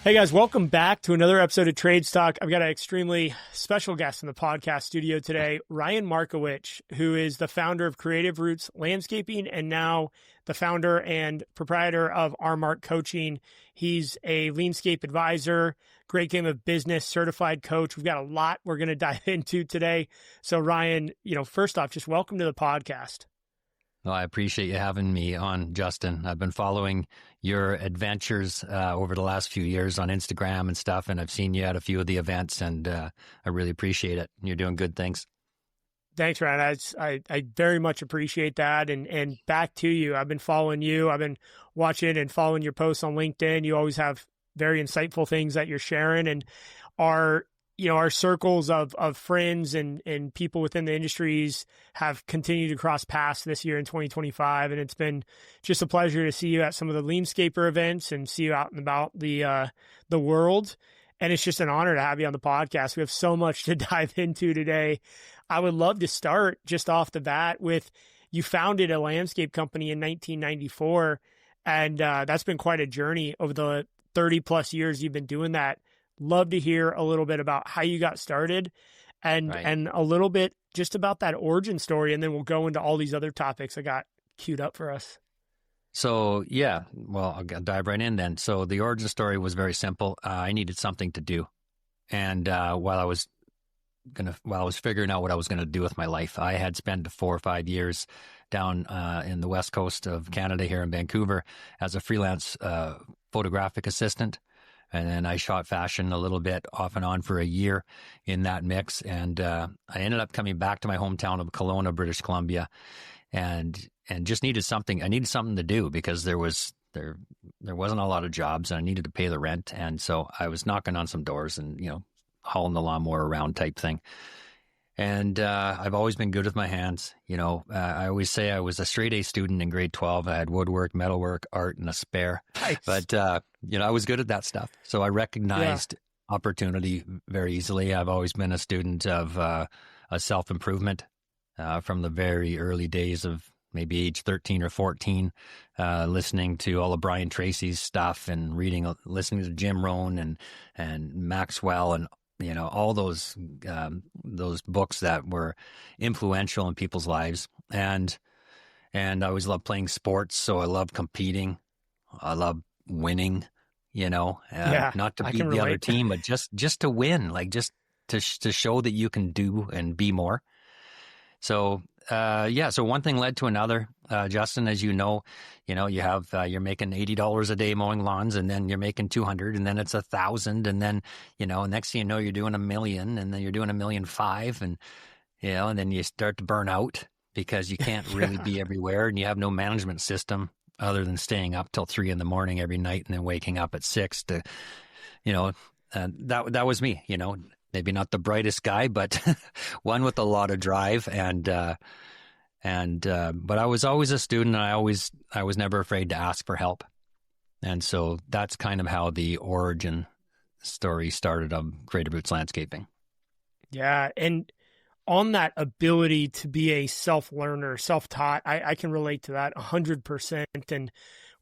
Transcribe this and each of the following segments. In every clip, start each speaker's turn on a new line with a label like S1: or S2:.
S1: Hey guys, welcome back to another episode of Trade Stock. I've got an extremely special guest in the podcast studio today, Ryan Markowitz, who is the founder of Creative Roots Landscaping and now the founder and proprietor of RMark Coaching. He's a Leanscape advisor, great game of business, certified coach. We've got a lot we're going to dive into today. So Ryan, first off, just welcome to the podcast.
S2: Well, I appreciate you having me on, Justin. I've been following your adventures over the last few years on Instagram and stuff, and I've seen you at a few of the events, and I really appreciate it. You're doing good things.
S1: Thanks, Ryan. I very much appreciate that. And back to you. I've been following you. I've been watching and following your posts on LinkedIn. You always have very insightful things that you're sharing, and our circles of friends and people within the industries have continued to cross paths this year in 2025. And it's been just a pleasure to see you at some of the Leanscaper events and see you out and about the world. And it's just an honor to have you on the podcast. We have so much to dive into today. I would love to start just off the bat with, you founded a landscape company in 1994, and that's been quite a journey over the 30 plus years you've been doing that. Love to hear a little bit about how you got started and a little bit just about that origin story. And then we'll go into all these other topics I got queued up for us.
S2: So, I'll dive right in then. So the origin story was very simple. I needed something to do. And while I was figuring out what I was going to do with my life, I had spent 4 or 5 years down in the west coast of Canada here in Vancouver as a freelance photographic assistant. And then I shot fashion a little bit off and on for a year in that mix. And I ended up coming back to my hometown of Kelowna, British Columbia, and just needed something. I needed something to do because there wasn't a lot of jobs, and I needed to pay the rent. And so I was knocking on some doors and, hauling the lawnmower around type thing. And I've always been good with my hands. I always say I was a straight A student in grade 12. I had woodwork, metalwork, art, and a spare. Nice. But, I was good at that stuff. So I recognized opportunity very easily. I've always been a student of self-improvement from the very early days of maybe age 13 or 14, listening to all of Brian Tracy's stuff and listening to Jim Rohn and Maxwell and all those books that were influential in people's lives. And I always loved playing sports. So I love competing. I love winning, not to beat the other team, but just to win, like just to show that you can do and be more. So, so one thing led to another. Justin, as you know, you have, you're making $80 a day mowing lawns, and then you're making 200, and then it's 1,000. And then, next thing you know, you're doing 1 million, and then you're doing 1.5 million, and then you start to burn out because you can't really be everywhere, and you have no management system other than staying up till 3 a.m. every night and then waking up at 6 to, that was me, maybe not the brightest guy, but one with a lot of drive. But I was always a student, and I was never afraid to ask for help. And so that's kind of how the origin story started of Creative Roots Landscaping. Yeah.
S1: And on that ability to be a self-learner, self-taught, I can relate to that 100%. And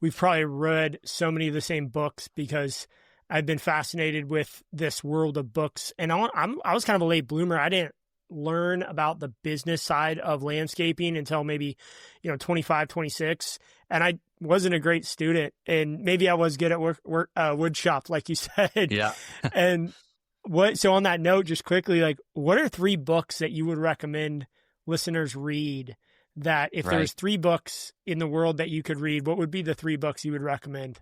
S1: we've probably read so many of the same books because I've been fascinated with this world of books. And I was kind of a late bloomer. I didn't learn about the business side of landscaping until maybe, 25, 26. And I wasn't a great student, and maybe I was good at wood shop, like you said.
S2: Yeah.
S1: So on that note, just quickly, what are 3 books that you would recommend listeners read, that if there was 3 books in the world that you could read, what would be the 3 books you would recommend?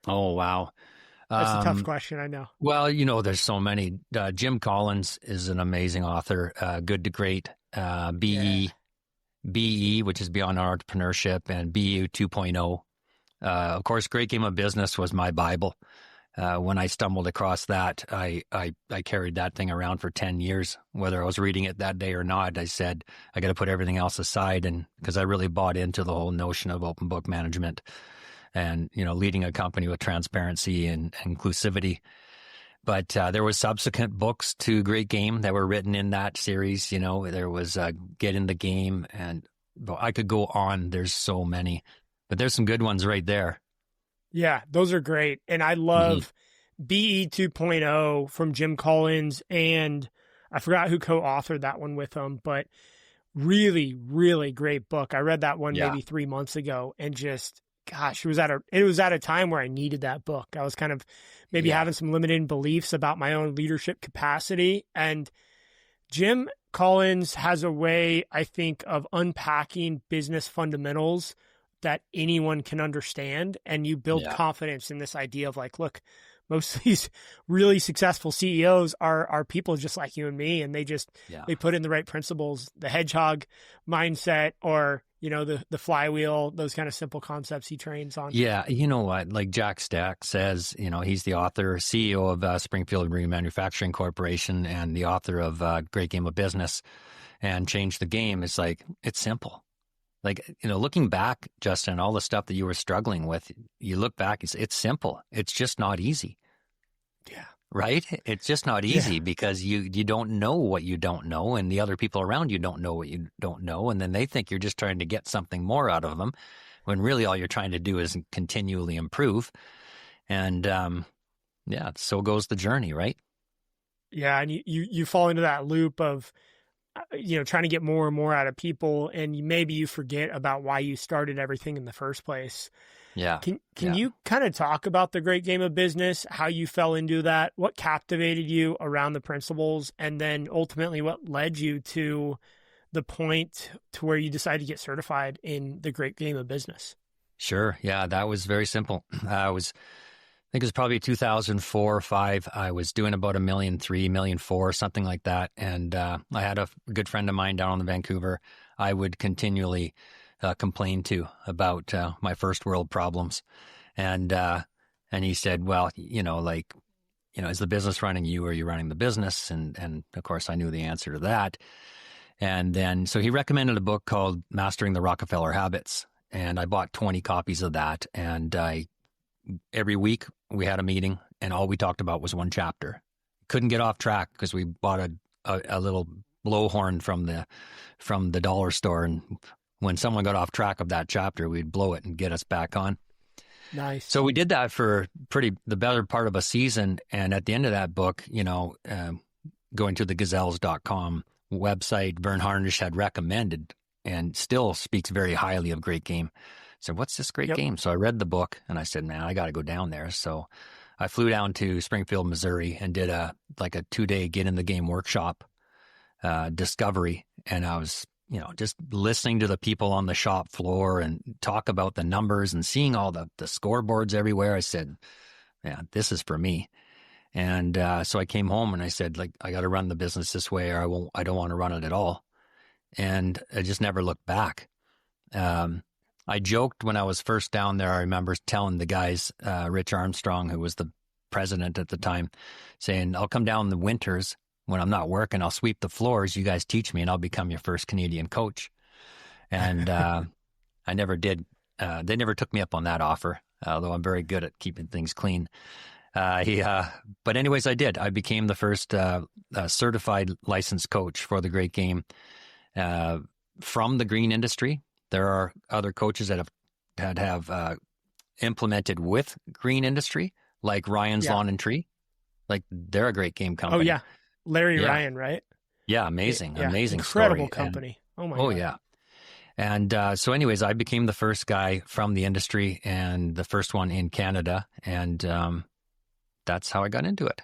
S2: Oh, wow.
S1: That's a tough question, I know.
S2: Well, there's so many. Jim Collins is an amazing author, Good to Great, BE, which is Beyond Entrepreneurship, and BE 2.0. Of course, Great Game of Business was my Bible. When I stumbled across that, I carried that thing around for 10 years. Whether I was reading it that day or not, I said, I got to put everything else aside, and because I really bought into the whole notion of open book management and, leading a company with transparency and inclusivity. But there was subsequent books to Great Game that were written in that series. There was Get in the Game, and I could go on. There's so many, but there's some good ones right there.
S1: Yeah, those are great. And I love BE 2.0 from Jim Collins, and I forgot who co-authored that one with him, but really, really great book. I read that one maybe 3 months ago, and just, gosh, it was at a time where I needed that book. I was kind of maybe having some limited beliefs about my own leadership capacity, and Jim Collins has a way, I think, of unpacking business fundamentals that anyone can understand, and you build confidence in this idea of like, look, most of these really successful CEOs are people just like you and me, and they just they put in the right principles, the hedgehog mindset, or the flywheel, those kind of simple concepts he trains on.
S2: Yeah, you know what? Like Jack Stack says, he's the author, CEO of Springfield Marine Manufacturing Corporation, and the author of Great Game of Business and Change the Game. It's like, it's simple. Like, looking back, Justin, all the stuff that you were struggling with, you look back, it's simple. It's just not easy.
S1: Yeah.
S2: Right? It's just not easy because you don't know what you don't know, and the other people around you don't know what you don't know, and then they think you're just trying to get something more out of them, when really all you're trying to do is continually improve. And so goes the journey, right?
S1: Yeah, and you fall into that loop of trying to get more and more out of people, and maybe you forget about why you started everything in the first place.
S2: Yeah.
S1: Can you kind of talk about the Great Game of Business, how you fell into that, what captivated you around the principles, and then ultimately what led you to the point to where you decided to get certified in the Great Game of Business?
S2: Sure. Yeah, that was very simple. I think it was probably 2004 or 5. I was doing about $1.3 million, $1.4 million, something like that. And I had a good friend of mine down in Vancouver. I would continually complain to about my first world problems. And he said, well, is the business running you, or are you running the business? And of course, I knew the answer to that. And then, so he recommended a book called Mastering the Rockefeller Habits. And I bought 20 copies of that. And every week we had a meeting, and all we talked about was one chapter. Couldn't get off track because we bought a little blowhorn from the dollar store, and when someone got off track of that chapter, we'd blow it and get us back on.
S1: Nice.
S2: So we did that for the better part of a season, and at the end of that book, going to the gazelles.com website, Vern Harnish had recommended and still speaks very highly of Great Game. So what's this Great Game? So I read the book, and I said, man, I got to go down there. So I flew down to Springfield, Missouri, and did a 2-day get in the game workshop, discovery. And I was, just listening to the people on the shop floor and talk about the numbers and seeing all the scoreboards everywhere. I said, yeah, this is for me. And so I came home and I said, I got to run the business this way, or I don't want to run it at all. And I just never looked back. I joked when I was first down there. I remember telling the guys, Rich Armstrong, who was the president at the time, saying, I'll come down in the winters when I'm not working. I'll sweep the floors. You guys teach me, and I'll become your first Canadian coach. And I never did. They never took me up on that offer, although I'm very good at keeping things clean. But anyways, I did. I became the first certified licensed coach for the Great Game from the green industry. There are other coaches that have implemented with green industry, like Ryan's Lawn and Tree. Like, they're a Great Game company.
S1: Oh, yeah. Larry Ryan, right?
S2: Yeah, amazing
S1: incredible
S2: story.
S1: company. God.
S2: Yeah. And so anyways, I became the first guy from the industry and the first one in Canada. And that's how I got into it.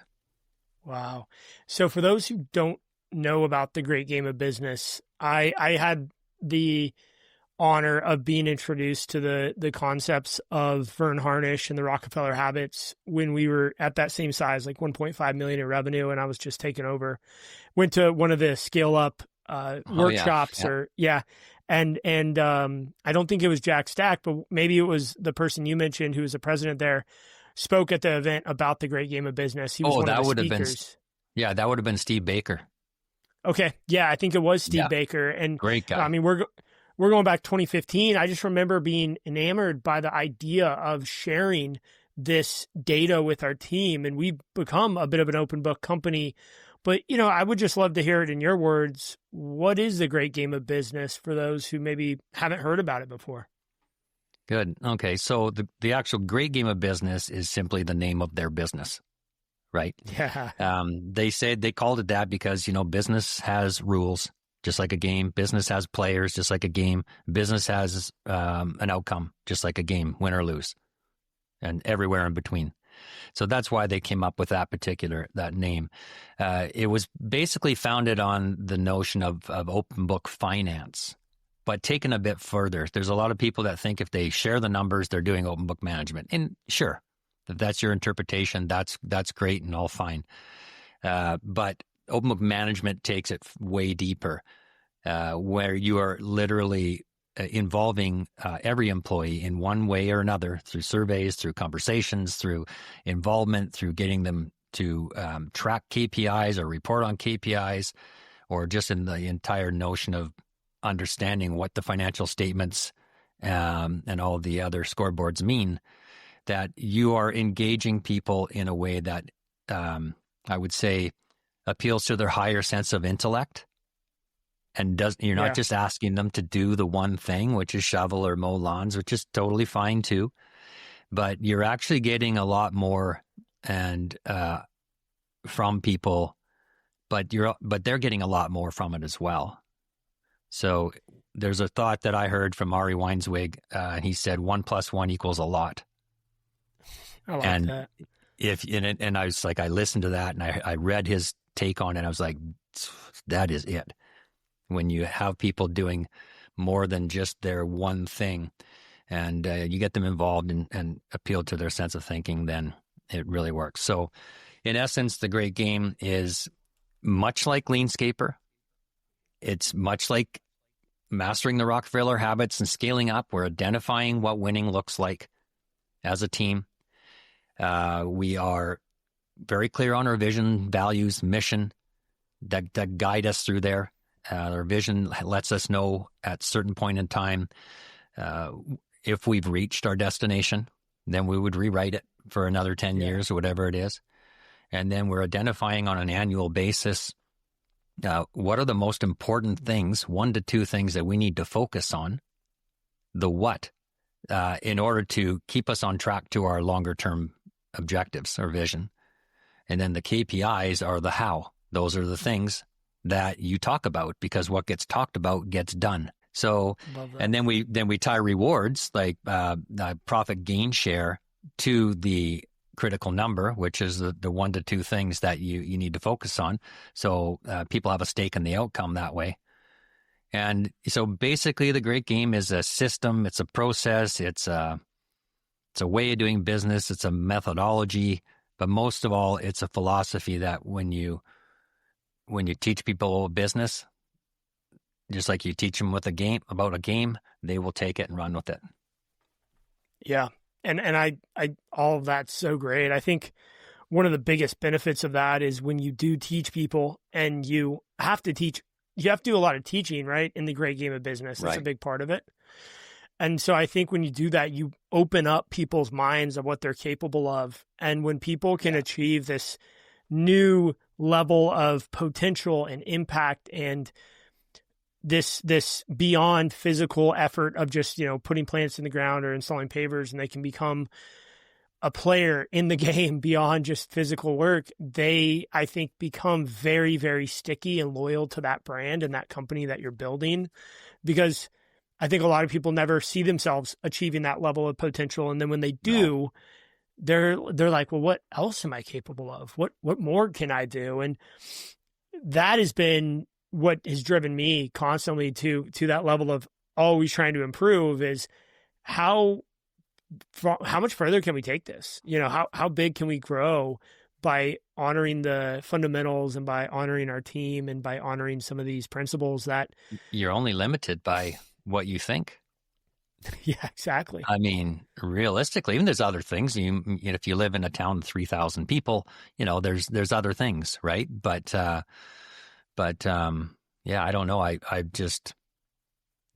S1: Wow. So for those who don't know about the Great Game of Business, I had the honor of being introduced to the concepts of Vern Harnish and the Rockefeller Habits when we were at that same size, like 1.5 million in revenue, and I was just taken over. Went to one of the scale up workshops, and I don't think it was Jack Stack, but maybe it was the person you mentioned who was the president there, spoke at the event about the Great Game of Business. He was one of the speakers.
S2: That would have been Steve Baker.
S1: Okay, yeah, I think it was Steve Baker, and
S2: great guy.
S1: I mean, we're going back 2015. I just remember being enamored by the idea of sharing this data with our team, and we've become a bit of an open book company. But, I would just love to hear it in your words. What is the Great Game of Business for those who maybe haven't heard about it before?
S2: Good. Okay. So the actual Great Game of Business is simply the name of their business. right?
S1: Yeah.
S2: They called it that because, business has rules, just like a game. Business has players, just like a game. Business has an outcome, just like a game, win or lose, and everywhere in between. So that's why they came up with that name. It was basically founded on the notion of open book finance, but taken a bit further. There's a lot of people that think if they share the numbers, they're doing open book management. And sure, if that's your interpretation, that's great and all fine. But open book management takes it way deeper, where you are literally involving every employee in one way or another through surveys, through conversations, through involvement, through getting them to track KPIs or report on KPIs, or just in the entire notion of understanding what the financial statements and all the other scoreboards mean, that you are engaging people in a way that I would say appeals to their higher sense of intellect. And you're not just asking them to do the one thing, which is shovel or mow lawns, which is totally fine too. But you're actually getting a lot more from people, but they're getting a lot more from it as well. So there's a thought that I heard from Ari Weinswig. He said 1 + 1 = a lot.
S1: I like that.
S2: And I was like, I listened to that and I read his take on it. And I was like, that is it. When you have people doing more than just their one thing, and you get them involved and appeal to their sense of thinking, then it really works. So in essence, the great game is much like Leanscaper. It's much like mastering the Rockefeller habits and scaling up. We're identifying what winning looks like as a team. We are very clear on our vision, values, mission that guide us through there. Our vision lets us know at a certain point in time if we've reached our destination, then we would rewrite it for another 10 years or whatever it is. And then we're identifying on an annual basis what are the most important things, 1 to 2 things that we need to focus on, the what, in order to keep us on track to our longer term objectives or vision. And then the KPIs are the how. Those are the things that you talk about, because what gets talked about gets done. So, and then we tie rewards like profit gain share to the critical number, which is the 1 to 2 things that you need to focus on. So people have a stake in the outcome that way. And so basically the great game is a system, it's a process, it's a way of doing business, it's a methodology, but most of all, it's a philosophy that when you teach people business, just like you teach them about a game, they will take it and run with it.
S1: Yeah. And I all of that's so great. I think one of the biggest benefits of that is when you do teach people, and you have to do a lot of teaching, right? In the great game of business. That's a big part of it. And so I think when you do that, you open up people's minds of what they're capable of. And when people can achieve this new level of potential and impact, and this beyond physical effort of just, putting plants in the ground or installing pavers, and they can become a player in the game beyond just physical work, they, I think, become very, very sticky and loyal to that brand and that company that you're building, because I think a lot of people never see themselves achieving that level of potential. And then when they do, they're like, well, what else am I capable of? What more can I do? And that has been what has driven me constantly to that level of always trying to improve, is how much further can we take this? How big can we grow by honoring the fundamentals and by honoring our team and by honoring some of these principles that
S2: you're only limited by what you think.
S1: Yeah, exactly.
S2: I mean, realistically, even there's other things. If you live in a town of 3,000 people, there's other things, right? But yeah, I don't know. I just,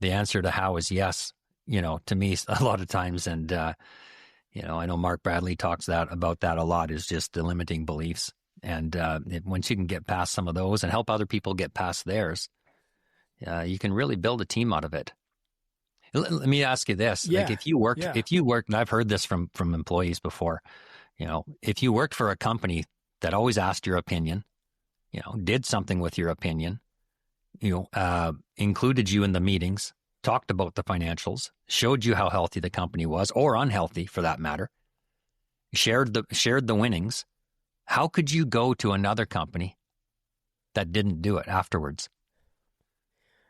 S2: the answer to how is yes, to me a lot of times. And, I know Mark Bradley talks about that a lot, is just the limiting beliefs. And once you can get past some of those and help other people get past theirs, you can really build a team out of it. Let me ask you this.
S1: Yeah.
S2: Like if you work, and I've heard this from employees before, if you worked for a company that always asked your opinion, did something with your opinion, included you in the meetings, talked about the financials, showed you how healthy the company was, or unhealthy for that matter, shared the winnings. How could you go to another company that didn't do it afterwards?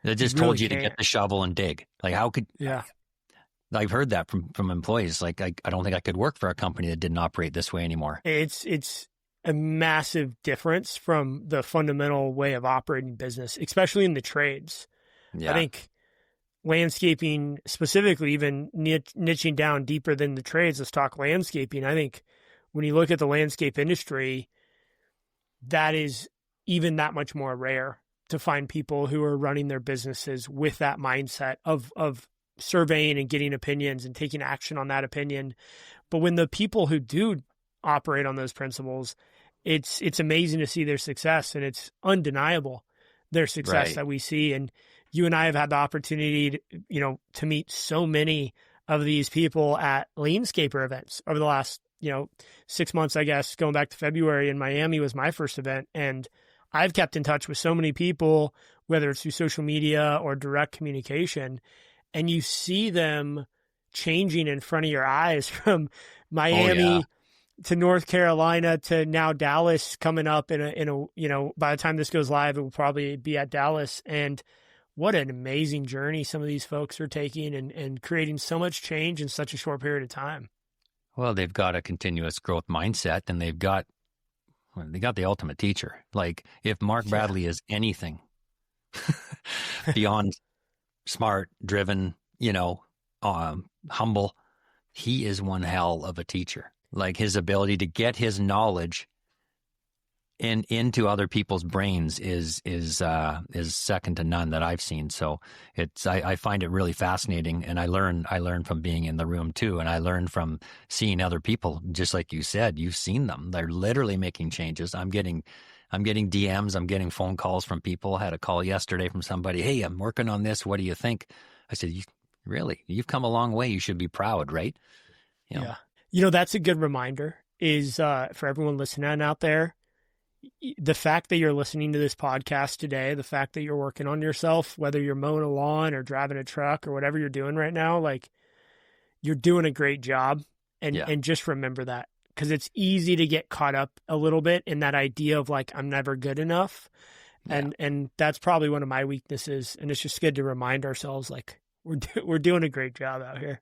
S2: That just told you to get the shovel and dig. Like, how could?
S1: Yeah,
S2: I've heard that from employees. Like, I don't think I could work for a company that didn't operate this way anymore.
S1: it's a massive difference from the fundamental way of operating business, especially in the trades.
S2: Yeah.
S1: I think landscaping specifically, even niching down deeper than the trades, let's talk landscaping. I think when you look at the landscape industry, that is even that much more rare to find people who are running their businesses with that mindset of surveying and getting opinions and taking action on that opinion. But when the people who do operate on those principles, it's amazing to see their success, and it's undeniable their success that we see. And you and I have had the opportunity to meet so many of these people at Landscaper events over the last 6 months, I guess. Going back to February in Miami was my first event, and I've kept in touch with so many people, whether it's through social media or direct communication, and you see them changing in front of your eyes from Miami to North Carolina to now Dallas coming up in a by the time this goes live, it will probably be at Dallas. And what an amazing journey some of these folks are taking and creating so much change in such a short period of time.
S2: Well, they've got a continuous growth mindset, and they got the ultimate teacher. Like, if Mark Bradley is anything beyond smart, driven, humble, he is one hell of a teacher. Like, his ability to get his knowledge into other people's brains is second to none that I've seen. So I find it really fascinating, and I learn from being in the room too, and I learn from seeing other people. Just like you said, you've seen them; they're literally making changes. I'm getting DMs, I'm getting phone calls from people. I had a call yesterday from somebody. Hey, I'm working on this. What do you think? I said, you've come a long way. You should be proud, right?
S1: Yeah. That's a good reminder is for everyone listening out there. The fact that you're listening to this podcast today, the fact that you're working on yourself, whether you're mowing a lawn or driving a truck or whatever you're doing right now, like, you're doing a great job. And just remember that, because it's easy to get caught up a little bit in that idea of like, I'm never good enough. Yeah. And that's probably one of my weaknesses. And it's just good to remind ourselves, like, we're doing a great job out here.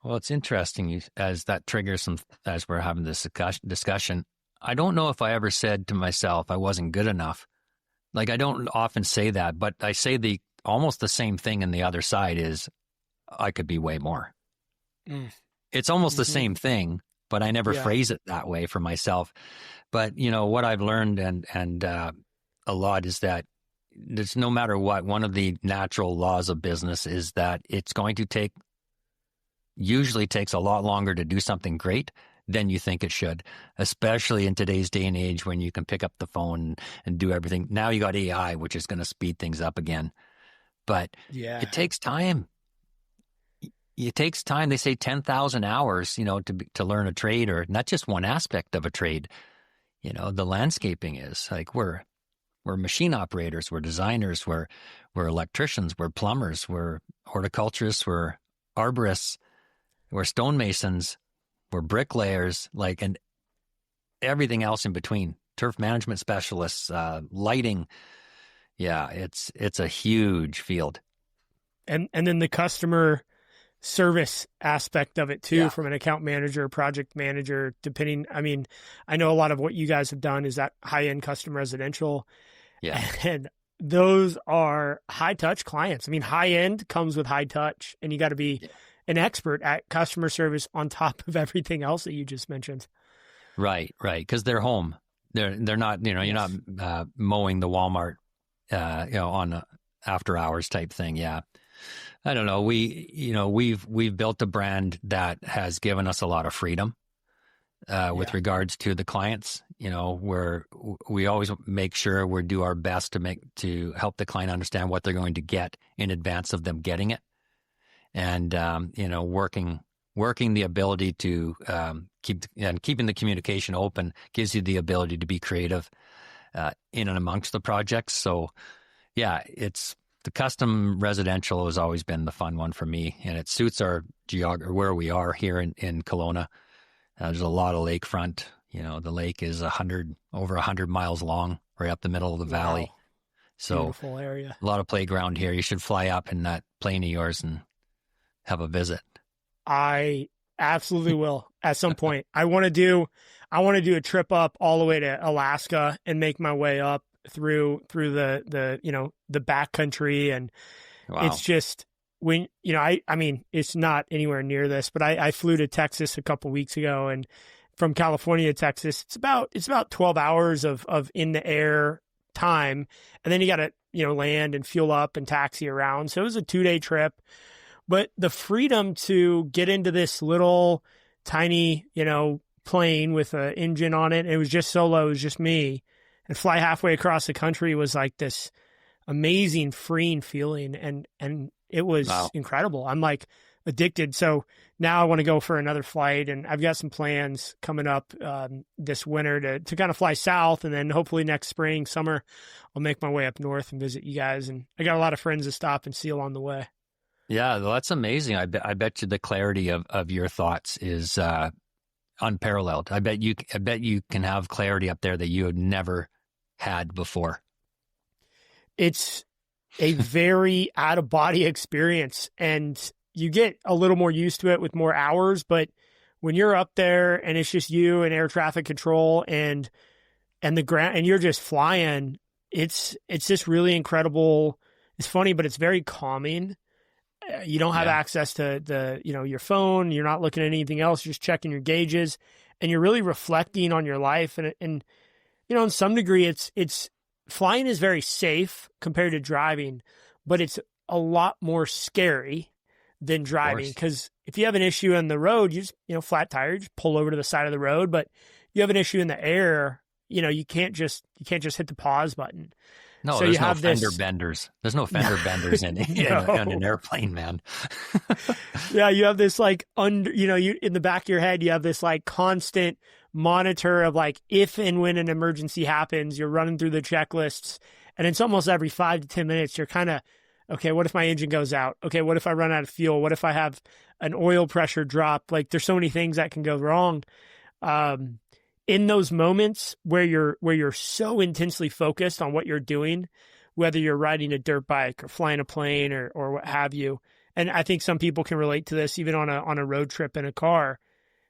S2: Well, it's interesting as that triggers as we're having this discussion. I don't know if I ever said to myself I wasn't good enough. Like, I don't often say that, but I say almost the same thing in the other side is I could be way more. It's almost the same thing, but I never phrase it that way for myself. But, what I've learned and a lot is that it's no matter what, one of the natural laws of business is that it's going to usually takes a lot longer to do something great than you think it should, especially in today's day and age when you can pick up the phone and do everything. Now you got AI, which is going to speed things up again. But it takes time. It takes time. They say 10,000 hours, to learn a trade, or not just one aspect of a trade. The landscaping is like we're machine operators, we're designers, we're electricians, we're plumbers, we're horticulturists, we're arborists, we're stonemasons, we're bricklayers, and everything else in between. Turf management specialists, lighting. Yeah, it's a huge field.
S1: And then the customer service aspect of it too, from an account manager, project manager, depending. I mean, I know a lot of what you guys have done is that high-end custom residential. Yeah. And those are high-touch clients. I mean, high-end comes with high touch, and you got to be an expert at customer service on top of everything else that you just mentioned.
S2: Right. Because they're home. They're not, you're not mowing the Walmart, on a after hours type thing. Yeah. I don't know. We've built a brand that has given us a lot of freedom with regards to the clients. Where we always make sure we do our best to help the client understand what they're going to get in advance of them getting it. And, working working the ability to keeping the communication open gives you the ability to be creative in and amongst the projects. So yeah, it's the custom residential has always been the fun one for me, and it suits our geography where we are here in Kelowna. There's a lot of lakefront. You know, the lake is over 100 miles long, right up the middle of the valley.
S1: Wow.
S2: So
S1: Beautiful area.
S2: A lot of playground here. You should fly up in that plane of yours and have a visit. I
S1: absolutely will at some point. I want to do a trip up all the way to Alaska and make my way up through the the backcountry. And
S2: wow.
S1: It's just when, I mean, it's not anywhere near this, but I flew to Texas a couple weeks ago, and from California to Texas, it's about 12 hours of in the air time. And then you got to, land and fuel up and taxi around. So it was a 2-day trip. But the freedom to get into this little tiny, plane with an engine on it, it was just solo, it was just me, and fly halfway across the country was like this amazing freeing feeling. And it was incredible. I'm like addicted. So now I want to go for another flight, and I've got some plans coming up this winter to kind of fly south, and then hopefully next spring, summer, I'll make my way up north and visit you guys. And I got a lot of friends to stop and see along the way.
S2: Yeah, well, that's amazing. I bet you the clarity of your thoughts is unparalleled. I bet you can have clarity up there that you had never had before. It's
S1: a very out of body experience, and you get a little more used to it with more hours. But when you're up there and it's just you and air traffic control and the ground, and you're just flying, it's just really incredible. It's funny, but it's very calming. You don't have access to your phone. You're not looking at anything else. You're just checking your gauges, and you're really reflecting on your life. And in some degree, it's flying is very safe compared to driving, but it's a lot more scary than driving, because if you have an issue on the road, you just, flat tire, you just pull over to the side of the road. But you have an issue in the air, you can't just hit the pause buttin.
S2: No,
S1: so
S2: there's no fender benders. There's no fender benders in an airplane, man.
S1: Yeah, you have this you in the back of your head, you have this like constant monitor of like if and when an emergency happens, you're running through the checklists, and it's almost every 5 to 10 minutes you're kind of, okay, what if my engine goes out? Okay, what if I run out of fuel? What if I have an oil pressure drop? Like, there's so many things that can go wrong. In those moments where you're so intensely focused on what you're doing, whether you're riding a dirt bike or flying a plane or what have you, and I think some people can relate to this even on a road trip in a car,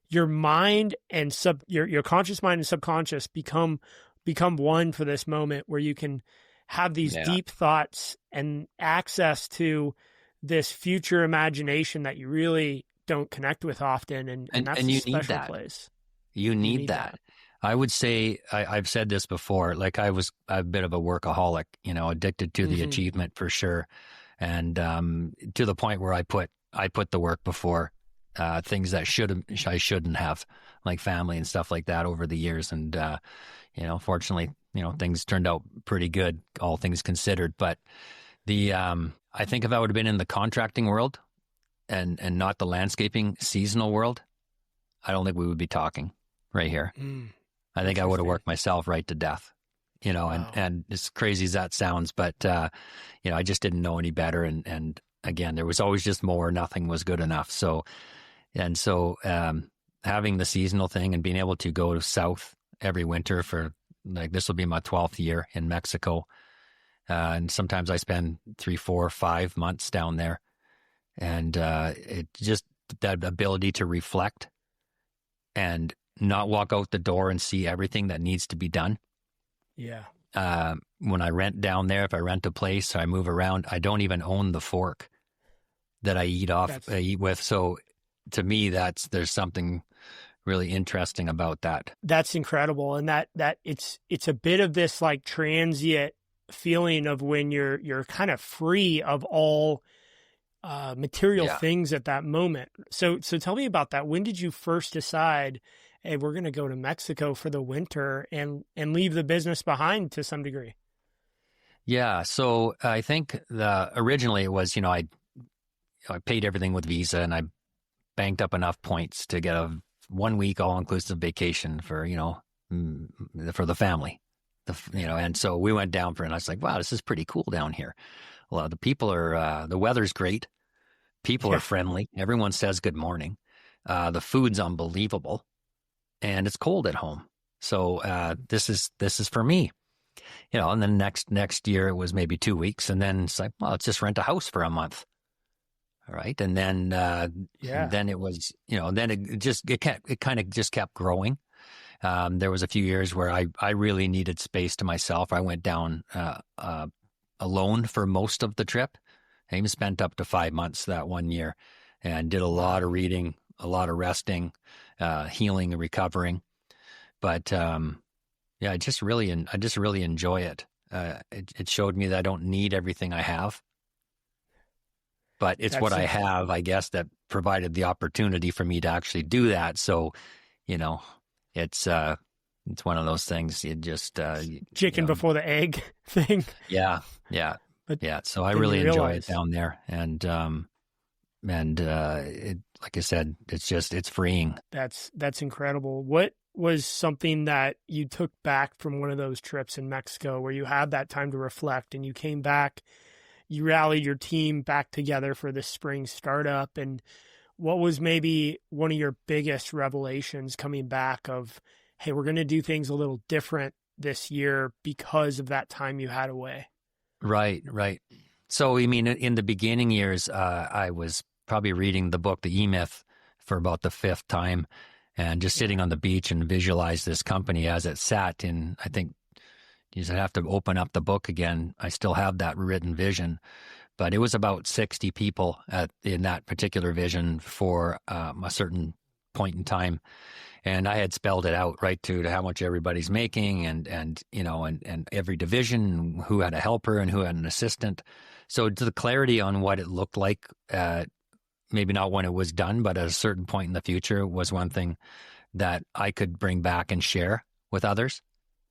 S1: your mind and your conscious mind and subconscious become one for this moment, where you can have these deep thoughts and access to this future imagination that you really don't connect with often, and that's a special place.
S2: You need that. I would say, I've said this before, like I was a bit of a workaholic, addicted to the achievement for sure. And to the point where I put the work before things that I shouldn't have, like family and stuff like that over the years. And, fortunately, things turned out pretty good, all things considered. But I think if I would have been in the contracting world and not the landscaping seasonal world, I don't think we would be talking right here. I think I would have worked myself right to death, wow. and as crazy as that sounds, but, I just didn't know any better. And again, there was always just more, nothing was good enough. So having the seasonal thing and being able to go south every winter for, like, this will be my 12th year in Mexico. And sometimes I spend 3, 4, 5 months down there, and it just, that ability to reflect and not walk out the door and see everything that needs to be done.
S1: Yeah.
S2: When I rent down there, if I rent a place or I move around, I don't even own the fork that I eat with. So to me, there's something really interesting about that.
S1: That's incredible. And that it's a bit of this like transient feeling of when you're kind of free of all material things at that moment. So tell me about that. When did you first decide, hey, we're going to go to Mexico for the winter and leave the business behind to some degree?
S2: Yeah. So I think originally it was, I paid everything with Visa, and I banked up enough points to get a 1 week all-inclusive vacation for, for the family. And so we went down and I was like, wow, this is pretty cool down here. A lot of the people the weather's great. People are friendly. Everyone says good morning. The food's unbelievable, and it's cold at home. So this is for me, And then next year it was maybe 2 weeks, and then it's like, well, let's just rent a house for a month. All right, and then then it was, then it kind of just kept growing. There was a few years where I really needed space to myself. I went down alone for most of the trip. I even spent up to 5 months that 1 year, and did a lot of reading, a lot of resting, healing and recovering. But I just really enjoy it. It showed me that I don't need everything I have, but it's what I have, I guess, that provided the opportunity for me to actually do that. So, it's one of those things. You just
S1: chicken before the egg thing.
S2: Yeah. So I really enjoy it down there, and it, like I said, it's freeing.
S1: That's incredible. What was something that you took back from one of those trips in Mexico where you had that time to reflect and you came back, you rallied your team back together for the spring startup? And what was maybe one of your biggest revelations coming back of, hey, we're going to do things a little different this year because of that time you had away?
S2: Right. So, in the beginning years, I was probably reading the book, The E-Myth, for about the fifth time, and just sitting on the beach and visualize this company as it sat in, I think you just have to open up the book again. I still have that written vision, but it was about 60 people in that particular vision for a certain point in time. And I had spelled it out right to how much everybody's making and every division, who had a helper and who had an assistant. So to the clarity on what it looked like, maybe not when it was done, but at a certain point in the future, was one thing that I could bring back and share with others,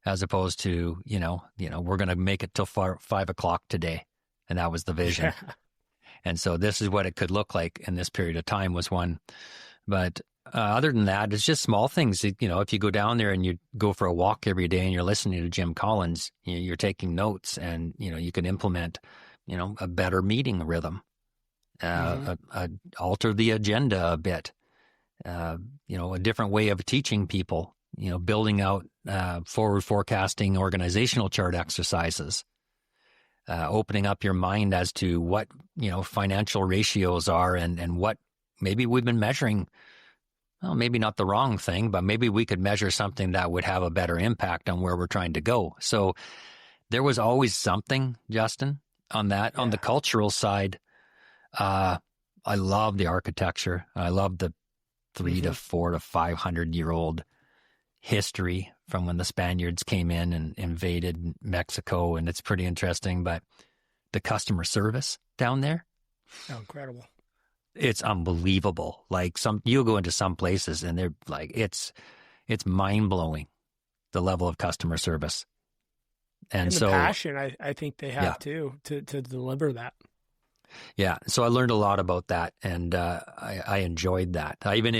S2: as opposed to, we're going to make it till 5 o'clock today. And that was the vision. Yeah. And so this is what it could look like in this period of time was one. But other than that, it's just small things. If you go down there and you go for a walk every day and you're listening to Jim Collins, you're taking notes, and, you can implement, a better meeting rhythm. Alter the agenda a bit, a different way of teaching people, building out forward forecasting organizational chart exercises, opening up your mind as to what, financial ratios are and what maybe we've been measuring. Well, maybe not the wrong thing, but maybe we could measure something that would have a better impact on where we're trying to go. So there was always something, Justin, on that. Yeah. On the cultural side, I love the architecture. I love the 300 to 400 to 500-year-old history from when the Spaniards came in and invaded Mexico, and it's pretty interesting. But the customer service down there,
S1: incredible.
S2: It's unbelievable. Like you'll go into some places and they're like, it's mind blowing, the level of customer service, and
S1: the passion I think they have too to deliver that.
S2: Yeah. So I learned a lot about that, and I enjoyed that. I even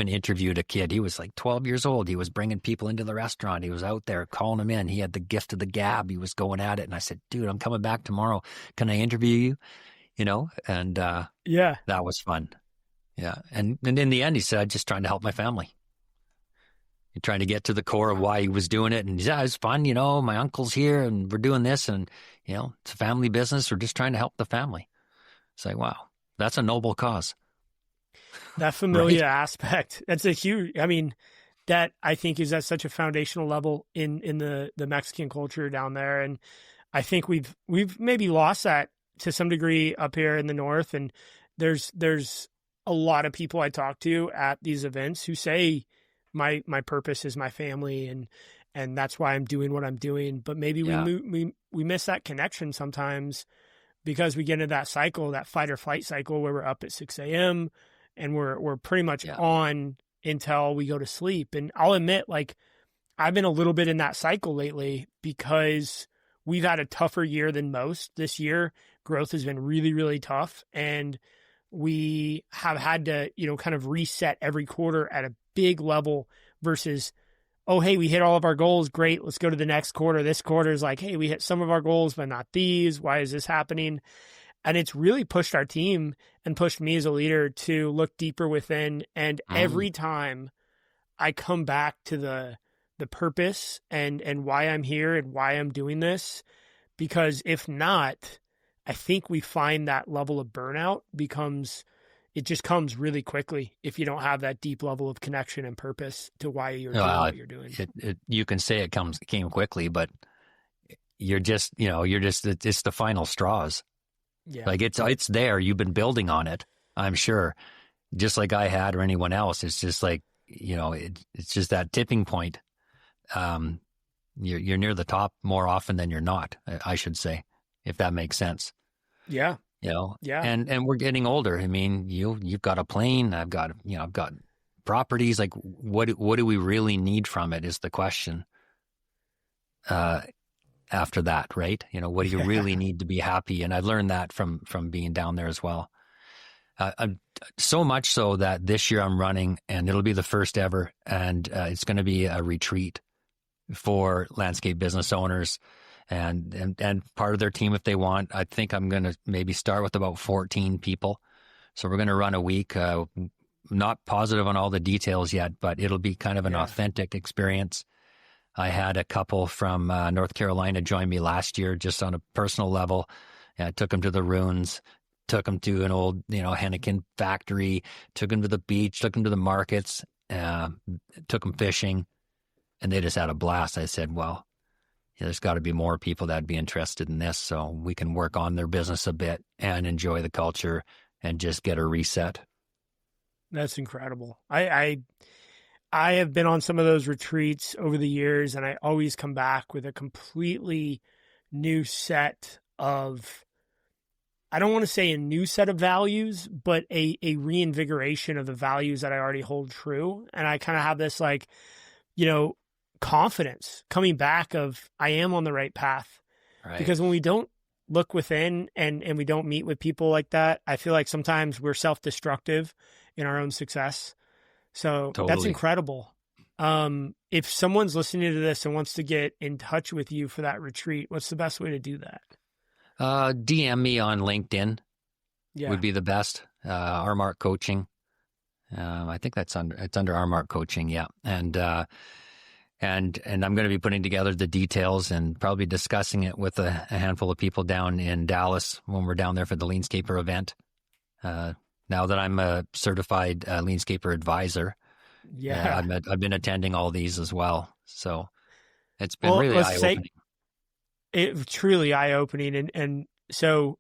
S2: interviewed a kid. He was like 12 years old. He was bringing people into the restaurant. He was out there calling them in. He had the gift of the gab. He was going at it. And I said, dude, I'm coming back tomorrow. Can I interview you? And that was fun. Yeah. And in the end, he said, I'm just trying to help my family. You're trying to get to the core of why he was doing it. And he said, it's fun. My uncle's here and we're doing this, and, it's a family business. We're just trying to help the family. It's like, wow, that's a noble cause.
S1: That familiar aspect, that's a huge, that I think is at such a foundational level in the Mexican culture down there. And I think we've maybe lost that to some degree up here in the North. And there's a lot of people I talk to at these events who say my purpose is my family, and that's why I'm doing what I'm doing. But maybe we miss that connection sometimes, because we get into that cycle, that fight or flight cycle, where we're up at 6 a.m. and we're pretty much on until we go to sleep. And I'll admit, like, I've been a little bit in that cycle lately because we've had a tougher year than most this year. Growth has been really, really tough. And we have had to, kind of reset every quarter at a big level versus, oh, hey, we hit all of our goals. Great. Let's go to the next quarter. This quarter is like, hey, we hit some of our goals, but not these. Why is this happening? And it's really pushed our team and pushed me as a leader to look deeper within. And every time I come back to the purpose and why I'm here and why I'm doing this, because if not, I think we find that level of burnout it just comes really quickly if you don't have that deep level of connection and purpose to why you're doing what you're doing.
S2: You can say it came quickly, but it's the final straws.
S1: Yeah.
S2: Like it's there. You've been building on it, I'm sure, just like I had or anyone else. It's just like, it's just that tipping point. You're near the top more often than you're not, I should say, if that makes sense.
S1: Yeah.
S2: Yeah. And we're getting older. I mean, you've got a plane. I've got properties. Like what do we really need from it is the question. After that, right? What do you really need to be happy? And I've learned that from being down there as well. So much so that this year I'm running, and it'll be the first ever, and it's going to be a retreat for landscape business owners and part of their team if they want. I think I'm going to maybe start with about 14 people. So we're going to run a week. Not positive on all the details yet, but it'll be kind of an authentic experience. I had a couple from North Carolina join me last year just on a personal level. I took them to the ruins, took them to an old, Henneken factory, took them to the beach, took them to the markets, took them fishing, and they just had a blast. I said, well, there's got to be more people that'd be interested in this so we can work on their business a bit and enjoy the culture and just get a reset.
S1: That's incredible. I have been on some of those retreats over the years, and I always come back with a completely new set of, I don't want to say a new set of values, but a reinvigoration of the values that I already hold true. And I kind of have this confidence coming back of I am on the right path.
S2: Right.
S1: Because when we don't look within and we don't meet with people like that, I feel like sometimes we're self-destructive in our own success. So That's incredible. If someone's listening to this and wants to get in touch with you for that retreat, what's the best way to do that?
S2: DM me on LinkedIn would be the best. RMark Coaching. I think it's under RMark Coaching. Yeah. And I'm going to be putting together the details and probably discussing it with a handful of people down in Dallas when we're down there for the Leanscaper event. Now that I'm a certified Leanscaper advisor, I've been attending all these as well. So it's been really eye-opening.
S1: It's truly eye-opening. And so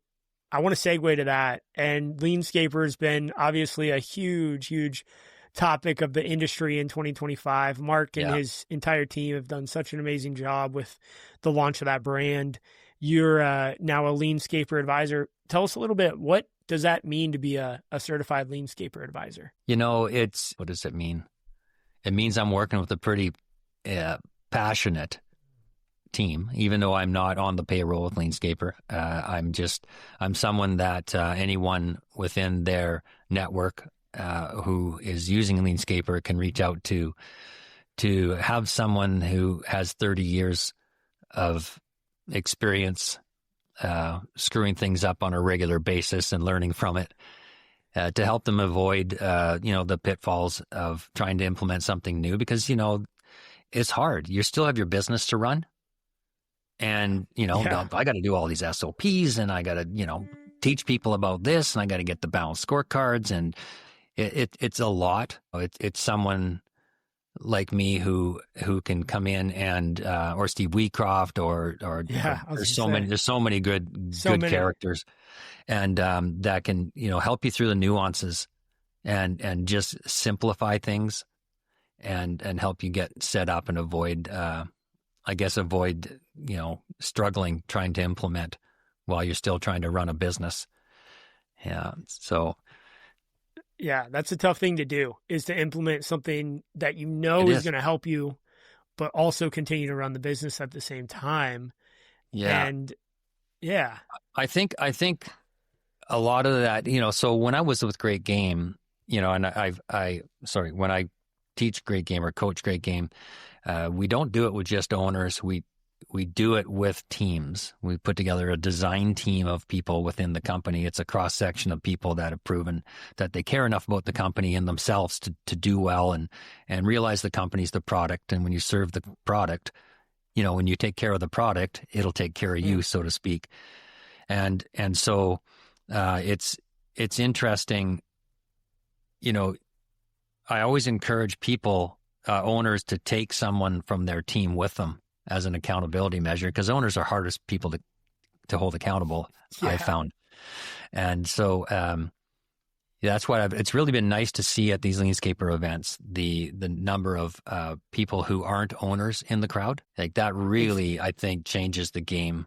S1: I want to segue to that. And Leanscaper has been obviously a huge, huge topic of the industry in 2025. Mark and his entire team have done such an amazing job with the launch of that brand. You're now a Leanscaper advisor. Tell us a little bit, what does that mean to be a certified Leanscaper advisor?
S2: What does it mean? It means I'm working with a pretty passionate team, even though I'm not on the payroll with Leanscaper. I'm someone that anyone within their network who is using Leanscaper can reach out to have someone who has 30 years of experience screwing things up on a regular basis and learning from it to help them avoid the pitfalls of trying to implement something new, because it's hard. You still have your business to run, and I got to do all these SOPs, and I got to teach people about this, and I got to get the balanced scorecards, and it's a lot. It's someone like me who can come in and or Steve Wheatcroft or there's so many good characters, and that can help you through the nuances and just simplify things and help you get set up and avoid struggling trying to implement while you're still trying to run a business.
S1: Yeah, that's a tough thing to do, is to implement something that is going to help you, but also continue to run the business at the same time.
S2: Yeah.
S1: And
S2: I think a lot of that, so when I was with Great Game, and when I teach Great Game or coach Great Game, we don't do it with just owners. We do it with teams. We put together a design team of people within the company. It's a cross section of people that have proven that they care enough about the company and themselves to do well and realize the company's the product. And when you serve the product, when you take care of the product, it'll take care of you, so to speak. And so it's interesting. I always encourage people, owners, to take someone from their team with them as an accountability measure, because owners are hardest people to hold accountable, I found. And so that's what it's really been nice to see at these Leanscaper events, the number of people who aren't owners in the crowd. Like that really, I think, changes the game,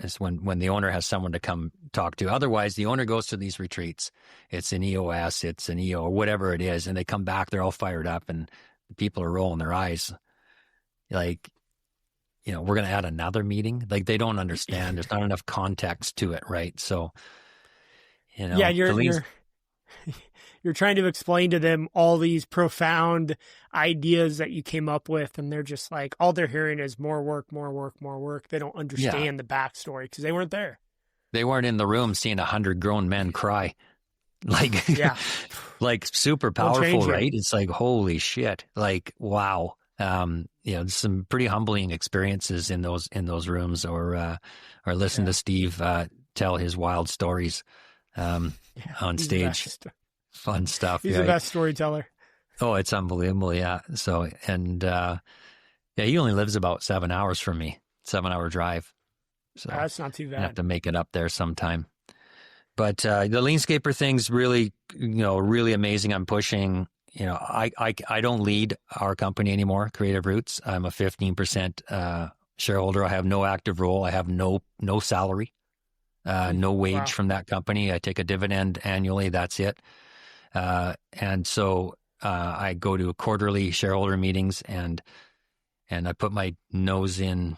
S2: is when the owner has someone to come talk to. Otherwise, the owner goes to these retreats. It's an EOS, it's an EO, or whatever it is, and they come back, they're all fired up, and the people are rolling their eyes like, we're going to add another meeting. Like they don't understand. There's not enough context to it, right? So,
S1: you're trying to explain to them all these profound ideas that you came up with, and they're just like, all they're hearing is more work, more work, more work. They don't understand the backstory because they weren't there. They
S2: weren't in the room seeing 100 grown men cry. Like, like super powerful, right? It's like, holy shit. Like, wow. Some pretty humbling experiences in those rooms, or listen to Steve tell his wild stories on stage. Fun stuff.
S1: He's the best storyteller.
S2: Oh, it's unbelievable. Yeah. So, and he only lives about 7 hours from me, 7-hour drive. So
S1: that's not too bad.
S2: I have to make it up there sometime. But the Leanscaper thing's really, really amazing. I'm pushing. I don't lead our company anymore, Creative Roots. I'm a 15% shareholder. I have no active role. I have no salary, no wage from that company. I take a dividend annually. That's it. And so I go to quarterly shareholder meetings, and I put my nose in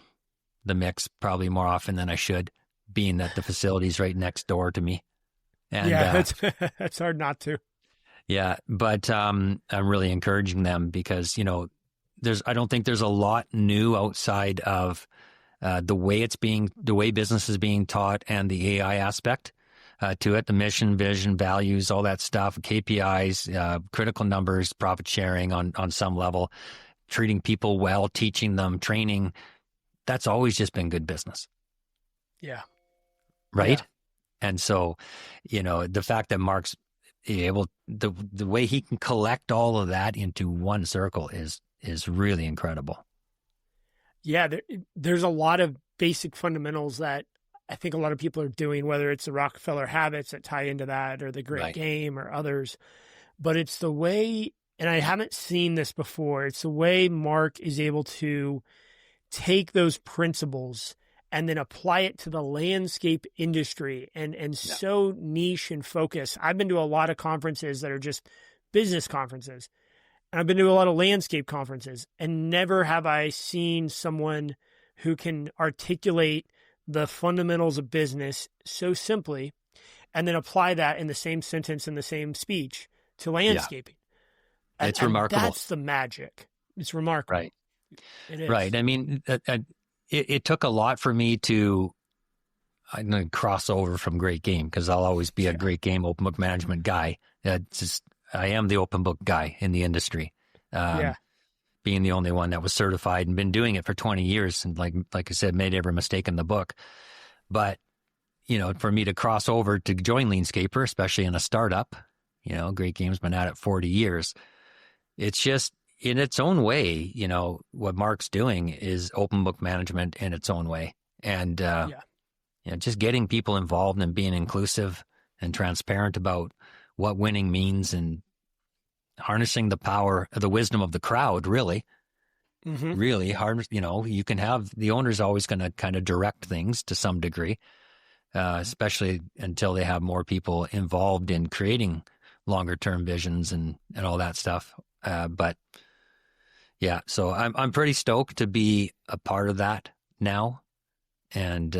S2: the mix probably more often than I should, being that the facility's right next door to me. And
S1: that's hard not to.
S2: Yeah, but I'm really encouraging them because, I don't think there's a lot new outside of the way business is being taught, and the AI aspect to it, the mission, vision, values, all that stuff, KPIs, critical numbers, profit sharing on some level, treating people well, teaching them, training. That's always just been good business.
S1: Yeah.
S2: Right? Yeah. And so, the fact that Mark's able, the way he can collect all of that into one circle is really incredible.
S1: Yeah, there's a lot of basic fundamentals that I think a lot of people are doing, whether it's the Rockefeller habits that tie into that, or the Great Game, or others. But it's the way, and I haven't seen this before, it's the way Mark is able to take those principles and then apply it to the landscape industry, and so niche and focused. I've been to a lot of conferences that are just business conferences, and I've been to a lot of landscape conferences, and never have I seen someone who can articulate the fundamentals of business so simply and then apply that in the same sentence, in the same speech, to landscaping.
S2: Yeah. It's remarkable.
S1: That's the magic. It's remarkable.
S2: Right.
S1: It is.
S2: Right. I mean, it took a lot for me to cross over from Great Game, because I'll always be a Great Game open book management guy. I am the open book guy in the industry. Being the only one that was certified and been doing it for 20 years. And like I said, made every mistake in the book. But, for me to cross over to join Leanscaper, especially in a startup, Great Game's been at it 40 years. It's just, in its own way, what Mark's doing is open book management in its own way. And, just getting people involved and being inclusive and transparent about what winning means, and harnessing the power, the wisdom of the crowd, really. Mm-hmm. Really hard. You can have, the owner's always going to kind of direct things to some degree, especially until they have more people involved in creating longer term visions and all that stuff. But yeah, so I'm pretty stoked to be a part of that now. And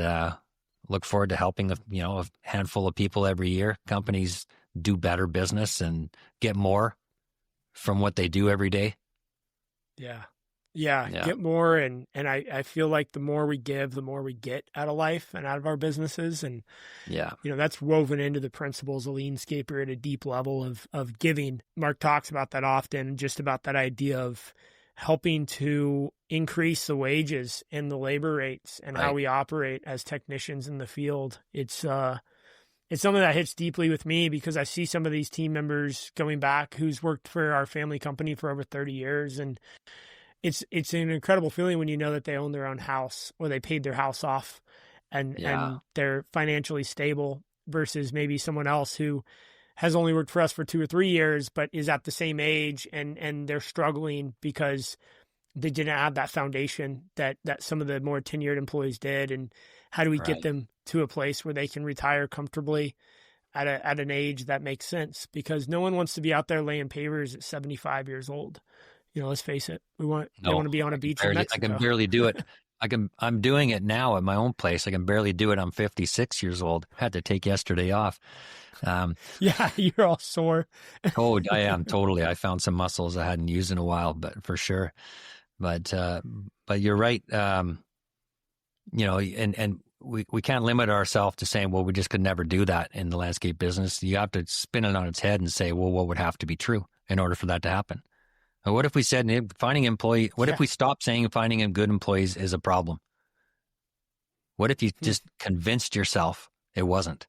S2: look forward to helping a handful of people every year. Companies do better business and get more from what they do every day.
S1: Yeah. Get more. And I feel like the more we give, the more we get out of life and out of our businesses. And, that's woven into the principles of Leanscaper at a deep level of giving. Mark talks about that often, just about that idea of helping to increase the wages and the labor rates and how we operate as technicians in the field. It's something that hits deeply with me because I see some of these team members going back who's worked for our family company for over 30 years. And it's an incredible feeling when you know that they own their own house or they paid their house off and they're financially stable versus maybe someone else who has only worked for us for 2 or 3 years, but is at the same age and they're struggling because they didn't have that foundation that some of the more tenured employees did. And how do we get them to a place where they can retire comfortably at an age that makes sense? Because no one wants to be out there laying pavers at 75 years old. Let's face it. They want to be on a beach in Mexico.
S2: I can barely do it. I'm doing it now at my own place. I can barely do it. I'm 56 years old. Had to take yesterday off.
S1: You're all sore.
S2: Oh, I am totally. I found some muscles I hadn't used in a while, but for sure. But you're right. And we can't limit ourselves to saying, well, we just could never do that in the landscape business. You have to spin it on its head and say, well, what would have to be true in order for that to happen? Or what if we said if we stopped saying finding good employees is a problem? What if you just convinced yourself it wasn't?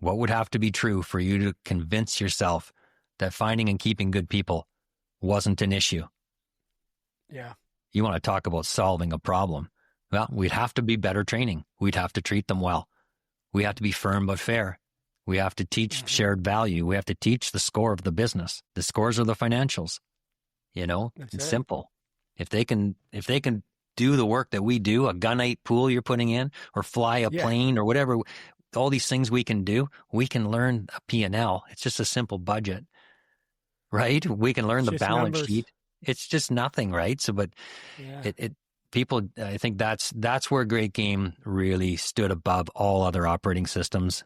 S2: What would have to be true for you to convince yourself that finding and keeping good people wasn't an issue?
S1: Yeah.
S2: You want to talk about solving a problem. Well, we'd have to be better training. We'd have to treat them well. We have to be firm but fair. We have to teach shared value. We have to teach the score of the business. The scores are the financials. It's simple. If they can do the work that we do, a gunite pool you're putting in, or fly a plane or whatever, all these things we can do, we can learn a P&L. It's just a simple budget, right? We can learn the balance sheet. It's just nothing, right? So, but people, I think that's where Great Game really stood above all other operating systems,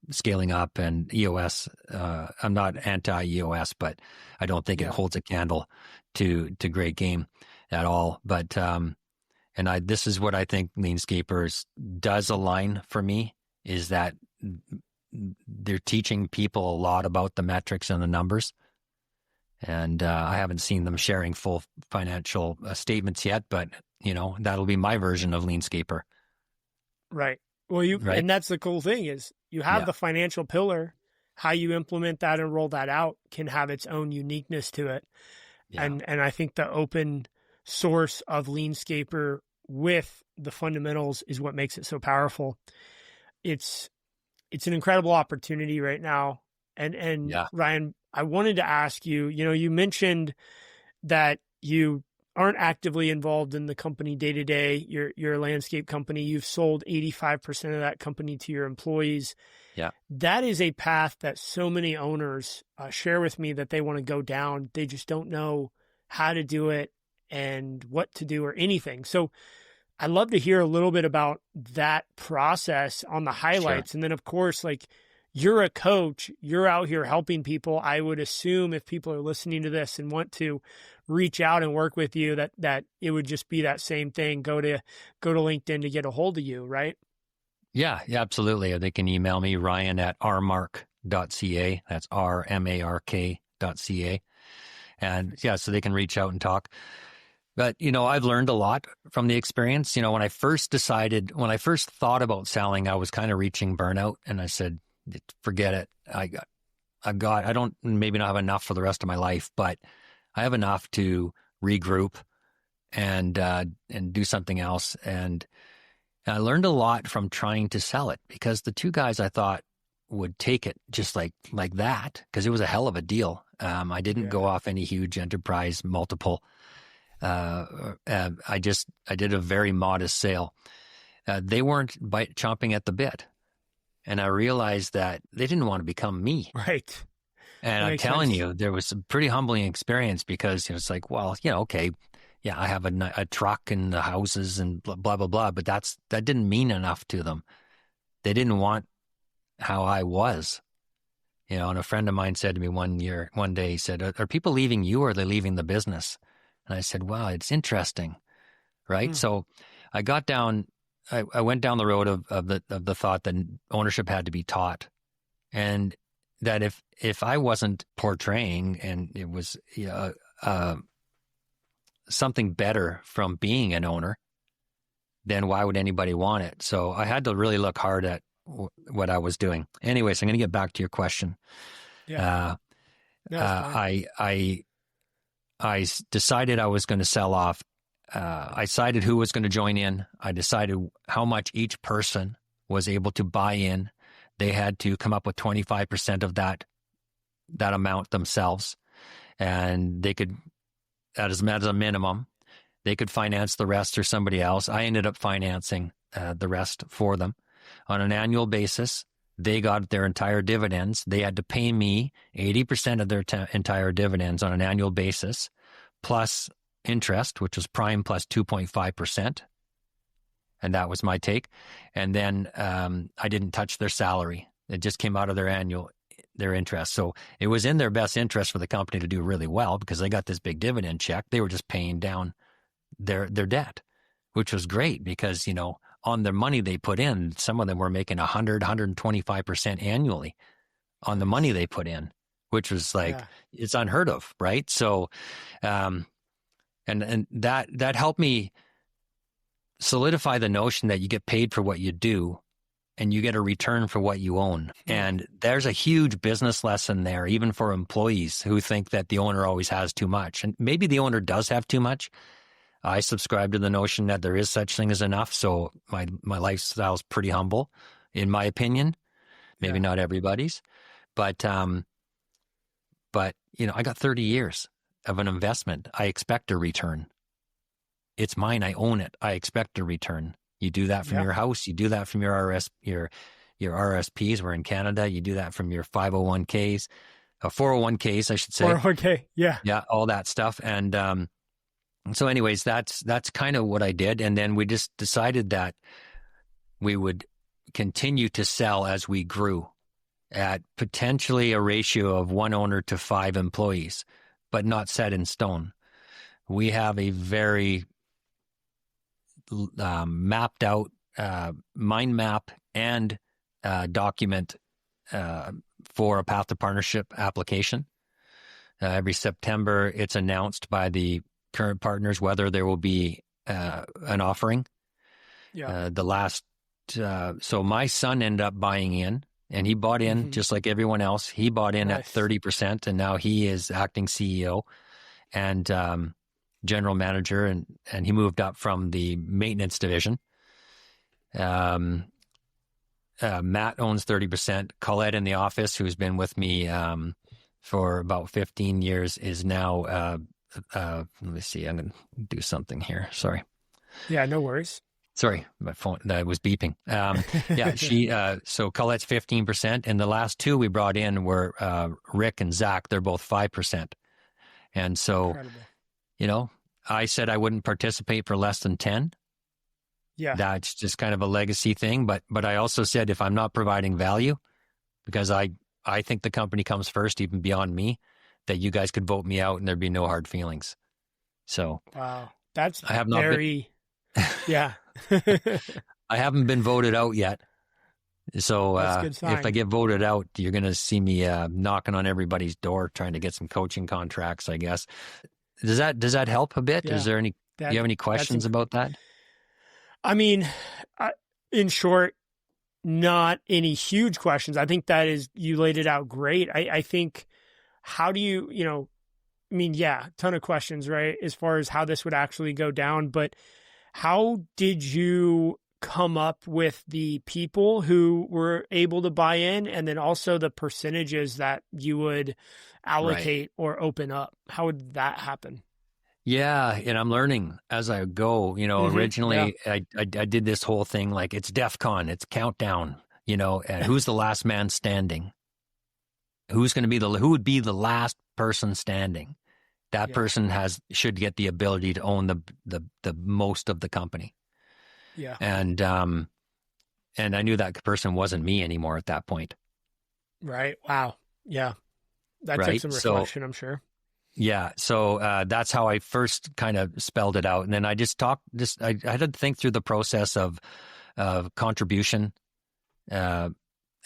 S2: scaling up and EOS. I'm not anti-EOS, but I don't think it holds a candle to Great Game at all. But this is what I think Leanscapers does align for me, is that they're teaching people a lot about the metrics and the numbers. And I haven't seen them sharing full financial statements yet, but that'll be my version of Leanscaper.
S1: Right. Well, and that's the cool thing is you have the financial pillar. How you implement that and roll that out can have its own uniqueness to it. Yeah. And I think the open source of Leanscaper with the fundamentals is what makes it so powerful. It's an incredible opportunity right now. And Ryan, I wanted to ask you, you mentioned that you aren't actively involved in the company day to day. You're a landscape company. You've sold 85% of that company to your employees.
S2: Yeah.
S1: That is a path that so many owners share with me that they want to go down. They just don't know how to do it and what to do or anything. So I'd love to hear a little bit about that process on the highlights. Sure. And then of course, you're a coach, you're out here helping people. I would assume if people are listening to this and want to reach out and work with you, that it would just be that same thing. Go to LinkedIn to get a hold of you, right?
S2: Yeah, absolutely. They can email me, ryan@rmark.ca. That's rmark.ca. And so they can reach out and talk. But, I've learned a lot from the experience. When I first thought about selling, I was kind of reaching burnout, and I said, forget it. I don't maybe not have enough for the rest of my life, but I have enough to regroup and do something else. And I learned a lot from trying to sell it, because the two guys I thought would take it just like that, because it was a hell of a deal. I didn't go off any huge enterprise multiple. I did a very modest sale. They weren't chomping at the bit. And I realized that they didn't want to become me.
S1: Right.
S2: And I'm telling you, there was a pretty humbling experience, because it's like, well, okay, I have a truck and the houses and blah, blah, blah, but that didn't mean enough to them. They didn't want how I was. You know, and a friend of mine said to me one day, he said, are people leaving you or are they leaving the business? And I said, wow, it's interesting, right? So I got down, I went down the road of the thought that ownership had to be taught. And that if I wasn't portraying and it was something better from being an owner, then why would anybody want it? So I had to really look hard at what I was doing. Anyways, I'm going to get back to your question.
S1: Yeah.
S2: I decided I was going to sell off. I decided who was going to join in. I decided how much each person was able to buy in. They had to come up with 25% of that amount themselves, and they could, as a minimum, they could finance the rest or somebody else. I ended up financing the rest for them on an annual basis. They got their entire dividends. They had to pay me 80% of their entire dividends on an annual basis, plus interest, which was prime plus 2.5%. And that was my take. And then I didn't touch their salary. It just came out of their interest. So it was in their best interest for the company to do really well because they got this big dividend check. They were just paying down their debt, which was great because, you know, on their money they put in, some of them were making 125% annually on the money they put in, which was like, it's unheard of, right? So, and that helped me solidify the notion that you get paid for what you do and you get a return for what you own. And there's a huge business lesson there, even for employees who think that the owner always has too much. And maybe the owner does have too much. I subscribe to the notion that there is such thing as enough. So my lifestyle is pretty humble, in my opinion. Maybe not everybody's, but you know, I got 30 years of an investment. I expect a return. It's mine. I own it. I expect a return. You do that from your house. You do that from your RSPs. We're in Canada. You do that from your 501ks, 401ks, I should say.
S1: 401k. Yeah.
S2: Yeah. All that stuff. And so anyways, that's kind of what I did. And then we just decided that we would continue to sell as we grew at potentially a ratio of 1 owner to 5 employees, but not set in stone. We have a very mapped out mind map and document for a path to partnership application. Every September, it's announced by the current partners whether there will be an offering. So my son ended up buying in, and he bought in just like everyone else. He bought in at 30%, and now he is acting CEO and general manager, and he moved up from the maintenance division. Matt owns 30%. Colette in the office, who's been with me for about 15 years, is now, let me see, I'm going to do something here. Sorry.
S1: Yeah, no worries.
S2: Sorry, my phone that was beeping. So Colette's 15%, and the last 2 we brought in were Rick and Zach. They're both 5%. And so, incredible. You know, I said I wouldn't participate for less than 10. Yeah. That's just kind of a legacy thing. But I also said if I'm not providing value, because I think the company comes first, even beyond me, that you guys could vote me out and there'd be no hard feelings. So
S1: wow, that's
S2: I have not
S1: very, yeah.
S2: I haven't been voted out yet. So if I get voted out, you're going to see me knocking on everybody's door trying to get some coaching contracts, I guess. Does that help a bit? Yeah. Is there any? Do you have any questions about that?
S1: I mean, in short, not any huge questions. I think that is, you laid it out great. I think, how do you, I mean, yeah, ton of questions, right? As far as how this would actually go down, but how did you come up with the people who were able to buy in, and then also the percentages that you would allocate or open up? How would that happen?
S2: Yeah, and I'm learning as I go. Originally I did this whole thing like it's DEF CON, it's countdown, and who's the last man standing? Who would be the last person standing? That person should get the ability to own the most of the company. Yeah. And And I knew that person wasn't me anymore at that point.
S1: Right. Wow. Yeah. That took
S2: Right.
S1: some
S2: So,
S1: reflection, I'm sure.
S2: yeah. So that's how I first kind of spelled it out. And then I just talked, I had to think through the process of contribution, uh,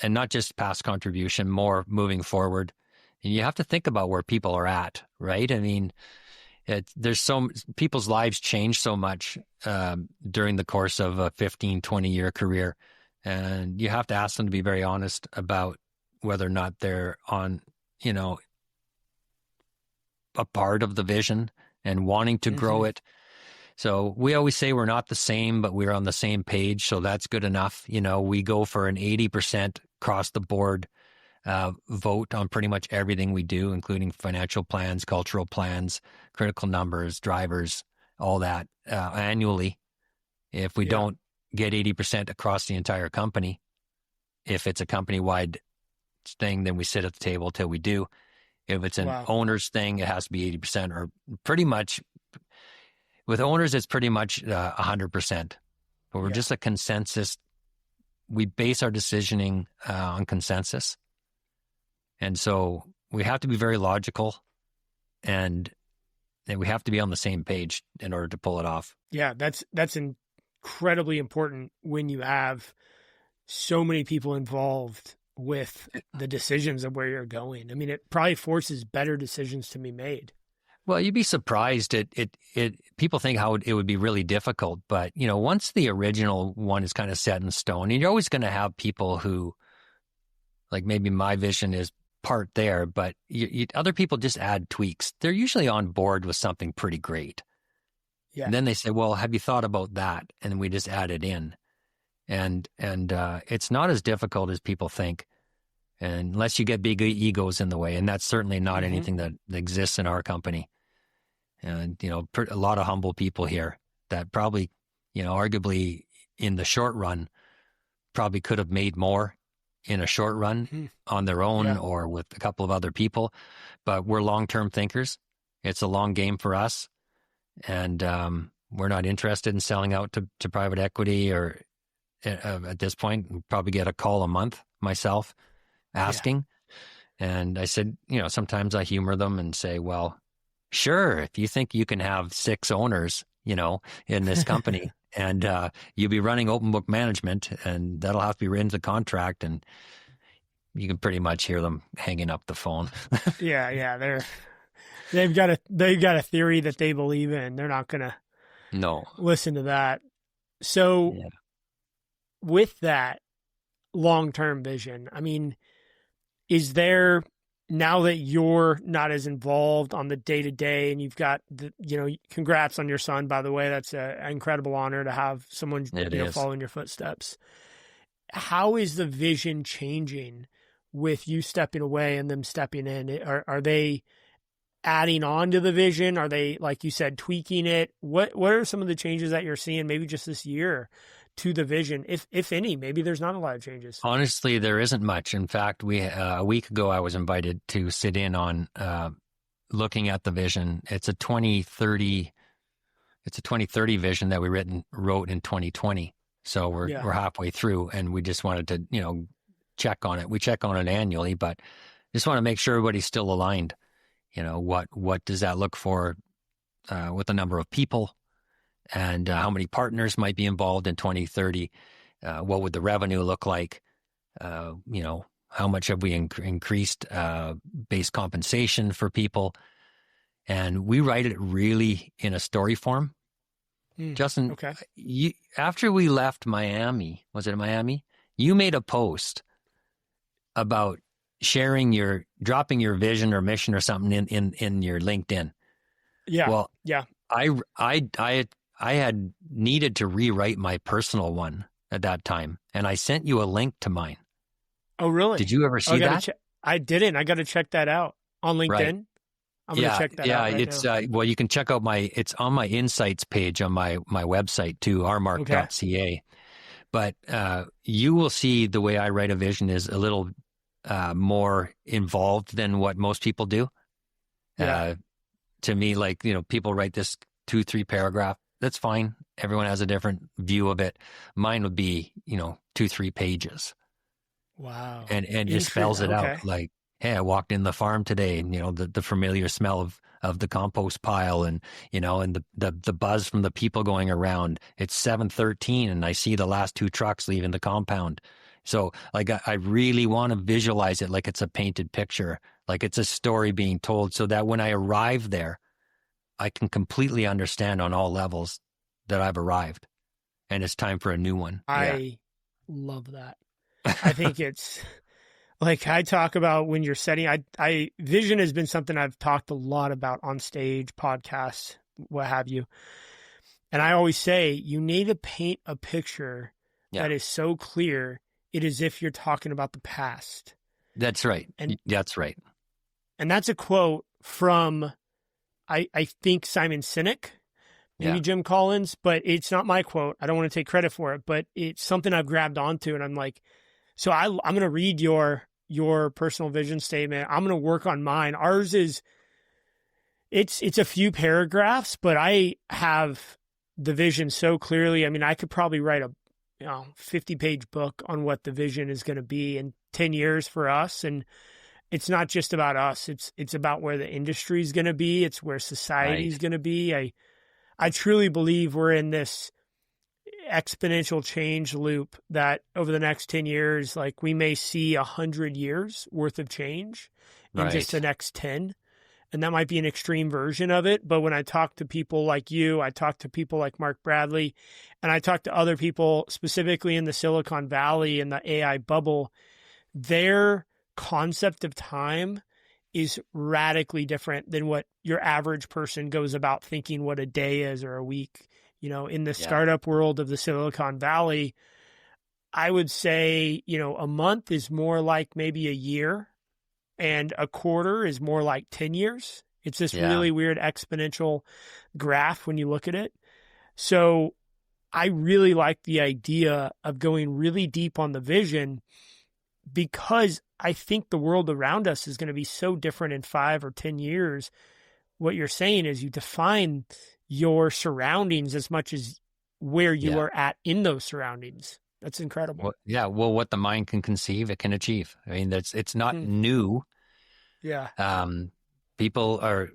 S2: and not just past contribution, more moving forward. And you have to think about where people are at, right? I mean, people's lives change so much during the course of a 15, 20-year career. And you have to ask them to be very honest about whether or not they're on, you know, a part of the vision and wanting to grow it. So we always say we're not the same, but we're on the same page. So that's good enough. You know, we go for an 80% across the board vote on pretty much everything we do, including financial plans, cultural plans, critical numbers, drivers, all that annually. If we don't get 80% across the entire company, if it's a company-wide thing, then we sit at the table till we do. If it's an owner's thing, it has to be 80%, or pretty much. With owners, it's pretty much 100%. But we're just a consensus. We base our decisioning on consensus. And so we have to be very logical, and we have to be on the same page in order to pull it off.
S1: Yeah, that's incredibly important when you have so many people involved with the decisions of where you're going. I mean, it probably forces better decisions to be made.
S2: Well, you'd be surprised. People think how it would be really difficult, but you know, once the original one is kind of set in stone, and you're always going to have people who, like, maybe my vision is part there, but other people just add tweaks. They're usually on board with something pretty great. Yeah. And then they say, "Well, have you thought about that?" And we just add it in, and it's not as difficult as people think, unless you get big egos in the way, and that's certainly not anything that exists in our company. And, you know, a lot of humble people here that probably, you know, arguably in the short run, probably could have made more in a short run on their own or with a couple of other people. But we're long-term thinkers. It's a long game for us. And we're not interested in selling out to private equity, or at this point, we'll probably get a call a month myself asking. And I said, you know, sometimes I humor them and say, well, sure, if you think you can have 6 owners, you know, in this company, and you'll be running open book management, and that'll have to be written into the contract, and you can pretty much hear them hanging up the phone.
S1: They've got a theory that they believe in. They're not gonna listen to that. So with that long-term vision, I mean, is there, now that you're not as involved on the day-to-day, and you've got congrats on your son, by the way, that's an incredible honor to have someone follow in your footsteps. How is the vision changing with you stepping away and them stepping in? Are they adding on to the vision? Are they, like you said, tweaking it? What are some of the changes that you're seeing maybe just this year to the vision, if any? Maybe there's not a lot of changes.
S2: Honestly, there isn't much. In fact, a week ago, I was invited to sit in on looking at the vision. It's a 2030 vision that we wrote in 2020. So we're halfway through, and we just wanted to, you know, check on it. We check on it annually, but just want to make sure everybody's still aligned. You know, what does that look for with the number of people? And how many partners might be involved in 2030? What would the revenue look like? You know, how much have we increased base compensation for people? And we write it really in a story form. Justin, after we left Miami, was it Miami? You made a post about dropping your vision or mission or something in your LinkedIn.
S1: Yeah.
S2: Well, I had needed to rewrite my personal one at that time, and I sent you a link to mine.
S1: Oh, really?
S2: Did you ever see that?
S1: I didn't. I got to check that out on LinkedIn. Right. I'm going to check that out.
S2: Yeah, it's well, you can check out it's on my insights page on my website too, rmark.ca. But you will see the way I write a vision is a little more involved than what most people do. To me, like, you know, people write this 2-3 paragraph. That's fine. Everyone has a different view of it. Mine would be, you know, 2-3 pages.
S1: Wow.
S2: And just spells it
S1: Okay.
S2: out like, hey, I walked in the farm today, and the familiar smell of the compost pile, and and the buzz from the people going around. It's 7:13 and I see the last 2 trucks leaving the compound. So like I really want to visualize it like it's a painted picture, like it's a story being told, so that when I arrive there, I can completely understand on all levels that I've arrived and it's time for a new one.
S1: I love that. I think it's like I talk about when you're setting, I vision has been something I've talked a lot about on stage, podcasts, what have you. And I always say you need to paint a picture that is so clear, it is as if you're talking about the past.
S2: That's right.
S1: And
S2: that's right.
S1: And that's a quote from, I think, Simon Sinek, maybe Jim Collins, but it's not my quote. I don't want to take credit for it, but it's something I've grabbed onto, and I'm like, so I'm going to read your personal vision statement. I'm going to work on mine. Ours is, it's a few paragraphs, but I have the vision so clearly. I mean, I could probably write a 50-page book on what the vision is going to be in 10 years for us. And it's not just about us. It's about where the industry is going to be. It's where society is going to be. I truly believe we're in this exponential change loop that over the next 10 years, like we may see 100 years worth of change in just the next 10. And that might be an extreme version of it. But when I talk to people like you, I talk to people like Mark Bradley, and I talk to other people specifically in the Silicon Valley and the AI bubble, their concept of time is radically different than what your average person goes about thinking what a day is or a week. In the startup world of the Silicon Valley, I would say, a month is more like maybe a year, and a quarter is more like 10 years. It's this really weird exponential graph when you look at it. So I really like the idea of going really deep on the vision, because I think the world around us is going to be so different in 5 or 10 years. What you're saying is you define your surroundings as much as where you are at in those surroundings. That's incredible.
S2: Well, what the mind can conceive, it can achieve. I mean, it's not new.
S1: Yeah.
S2: People are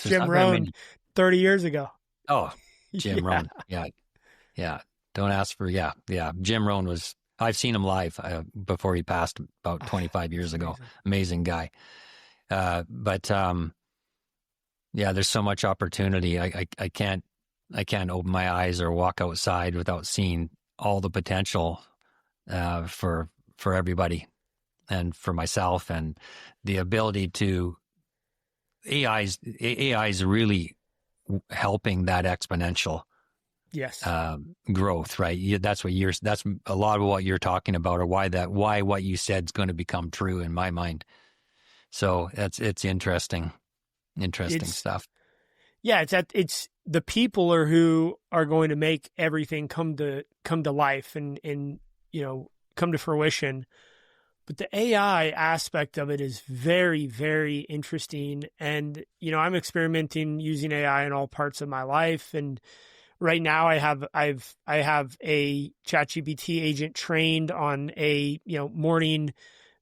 S1: Jim Rohn 30 years ago.
S2: Oh, Jim Rohn. Yeah. Don't ask for, Jim Rohn I've seen him live before he passed about 25 years ago. Amazing guy. But there's so much opportunity. I can't open my eyes or walk outside without seeing all the potential for everybody and for myself, and the ability to AI is really helping that exponential growth, right? That's a lot of what you're talking about, or why what you said is going to become true in my mind. So it's interesting stuff.
S1: Yeah, it's the people who are going to make everything come to life and come to fruition. But the AI aspect of it is very, very interesting. And, I'm experimenting using AI in all parts of my life. And right now I have a ChatGPT agent trained on a,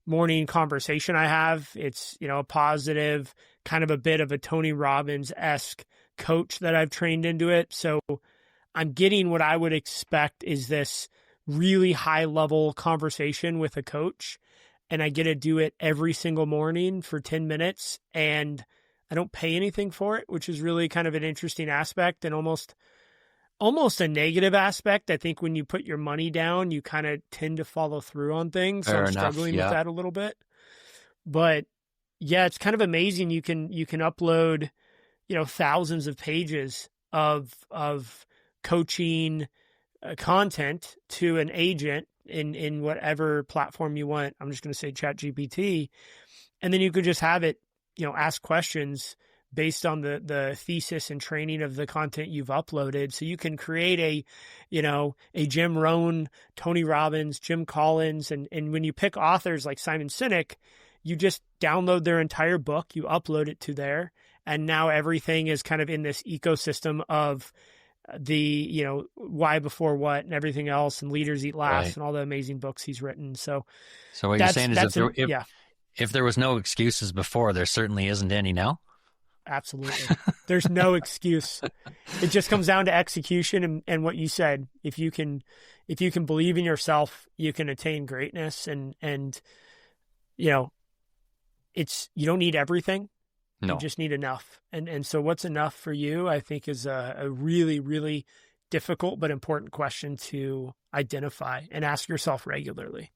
S1: morning conversation I have. It's, a positive, kind of a bit of a Tony Robbins-esque coach that I've trained into it. So I'm getting what I would expect is this really high level conversation with a coach. And I get to do it every single morning for 10 minutes, and I don't pay anything for it, which is really kind of an interesting aspect and almost a negative aspect. I think when you put your money down, you kind of tend to follow through on things. So I'm struggling with that a little bit. But yeah, it's kind of amazing. You can upload, thousands of pages of coaching content to an agent in whatever platform you want. I'm just going to say ChatGPT. And then you could just have it, ask questions based on the thesis and training of the content you've uploaded. So you can create a Jim Rohn, Tony Robbins, Jim Collins. And when you pick authors like Simon Sinek, you just download their entire book, you upload it to there. And now everything is kind of in this ecosystem of the why before what and everything else, and Leaders Eat Last,
S2: Right.
S1: and all the amazing books he's written. So
S2: So what you're saying is
S1: yeah,
S2: if there was no excuses before, there certainly isn't any now.
S1: absolutely. There's no excuse. It just comes down to execution and what you said. If you can believe in yourself, you can attain greatness, and you don't need everything.
S2: No.
S1: You just need enough. And so what's enough for you, I think, is a really, really difficult but important question to identify and ask yourself regularly.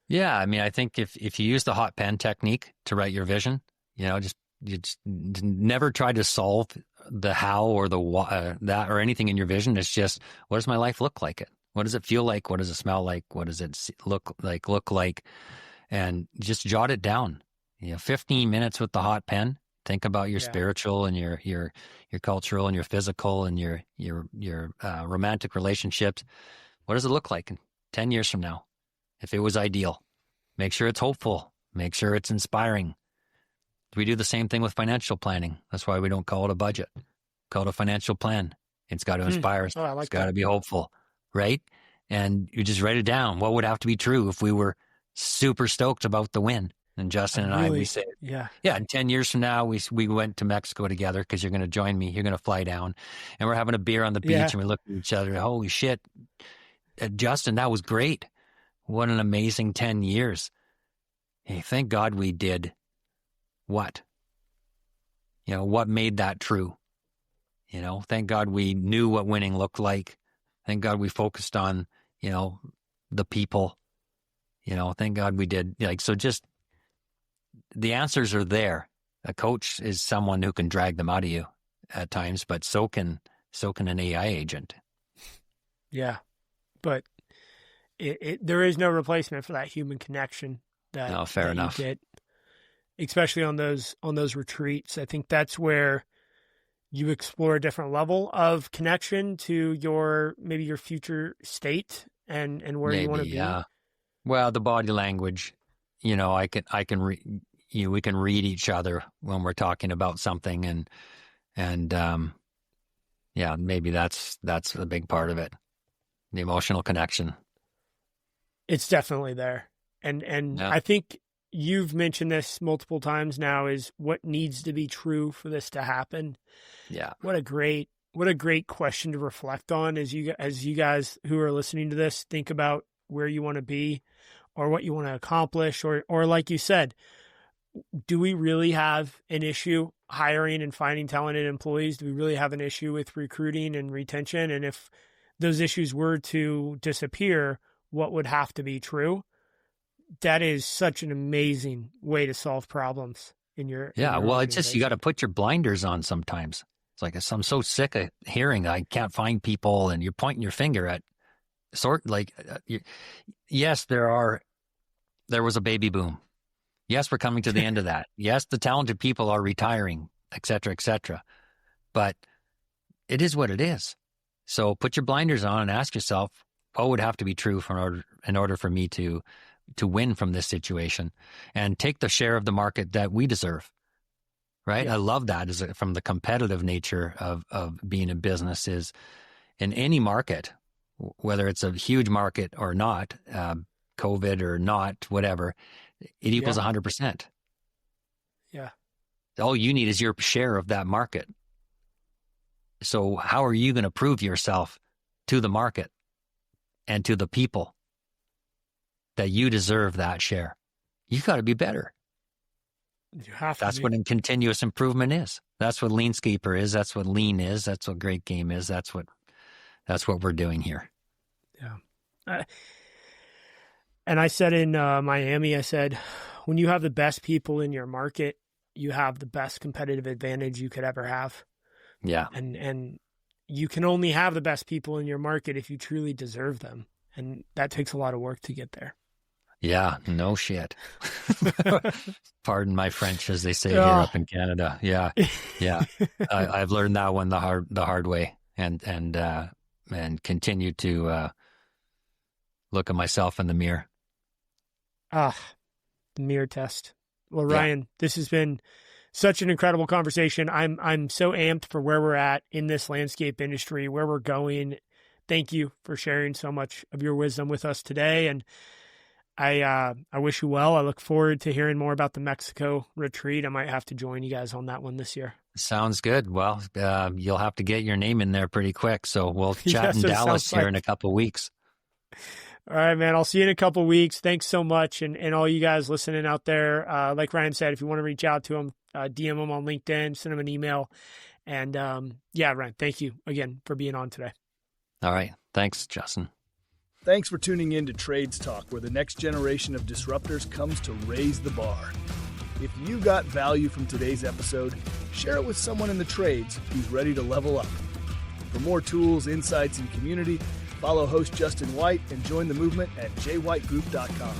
S2: Yeah, I mean, I think if you use the hot pen technique to write your vision, you just never try to solve the how or the that or anything in your vision. It's just, what does my life look like? What does it feel like? What does it smell like? What does it look like? And just jot it down. 15 minutes with the hot pen. Think about your spiritual and your cultural and your physical and your romantic relationships. What does it look like in 10 years from now? If it was ideal, make sure it's hopeful. Make sure it's inspiring. We do the same thing with financial planning. That's why we don't call it a budget. Call it a financial plan. It's got to inspire us.
S1: I like
S2: It's got to be hopeful, right? And you just write it down. What would have to be true if we were super stoked about the win? And Justin and I, we say, in 10 years from now, we went to Mexico together because you're going to join me. You're going to fly down, and we're having a beer on the beach, and we look at each other. Holy shit, Justin, that was great. What an amazing 10 years. Hey, thank God we did what? What made that true? Thank God we knew what winning looked like. Thank God we focused on, the people. Thank God we did. So just the answers are there. A coach is someone who can drag them out of you at times, but so can an AI agent.
S1: Yeah, but there is no replacement for that human connection that,
S2: fair enough.
S1: You get, especially on those retreats. I think that's where you explore a different level of connection to your future state and where you want to be. Yeah.
S2: Well, the body language, we can read each other when we're talking about something, and maybe that's a big part of it. The emotional connection.
S1: It's definitely there. And I think you've mentioned this multiple times now, is what needs to be true for this to happen.
S2: Yeah.
S1: What a great question to reflect on as you guys who are listening to this think about where you want to be or what you want to accomplish, or like you said, do we really have an issue hiring and finding talented employees? Do we really have an issue with recruiting and retention? And if those issues were to disappear, what would have to be true? That is such an amazing way to solve problems in your
S2: it's just, you got to put your blinders on sometimes. It's like, I'm so sick of hearing I can't find people, and you're pointing your finger at yes, there was a baby boom. Yes, we're coming to the end of that. Yes, the talented people are retiring, et cetera, et cetera. But it is what it is. So put your blinders on and ask yourself, what would have to be true in order for me to win from this situation, and take the share of the market that we deserve, right? Yeah. I love that from the competitive nature of being in business, is in any market, whether it's a huge market or not, COVID or not, whatever, it equals 100%.
S1: Yeah.
S2: All you need is your share of that market. So how are you going to prove yourself to the market and to the people that you deserve that share? You got to be better.
S1: You have to.
S2: That's what continuous improvement is. That's what Leanscaper is. That's what Lean is. That's what Great Game is. That's what we're doing here.
S1: Yeah. And I said in Miami, I said, when you have the best people in your market, you have the best competitive advantage you could ever have.
S2: Yeah.
S1: And you can only have the best people in your market if you truly deserve them. And that takes a lot of work to get there.
S2: Yeah, no shit. Pardon my French, as they say here up in Canada. Yeah. I've learned that one the hard way, and continue to look at myself in the mirror.
S1: The mirror test. Well, Ryan, this has been such an incredible conversation. I'm so amped for where we're at in this landscape industry, where we're going. Thank you for sharing so much of your wisdom with us today. And I wish you well. I look forward to hearing more about the Mexico retreat. I might have to join you guys on that one this year.
S2: Sounds good. Well, you'll have to get your name in there pretty quick. So we'll chat in Dallas here in a couple of weeks.
S1: All right, man. I'll see you in a couple of weeks. Thanks so much. And all you guys listening out there, like Ryan said, if you want to reach out to him, DM him on LinkedIn, send him an email. And yeah, Ryan, thank you again for being on today.
S2: All right. Thanks, Justin.
S3: Thanks for tuning in to Trades Talk, where the next generation of disruptors comes to raise the bar. If you got value from today's episode, share it with someone in the trades who's ready to level up. For more tools, insights, and community, follow host Justin White and join the movement at jwhitegroup.com.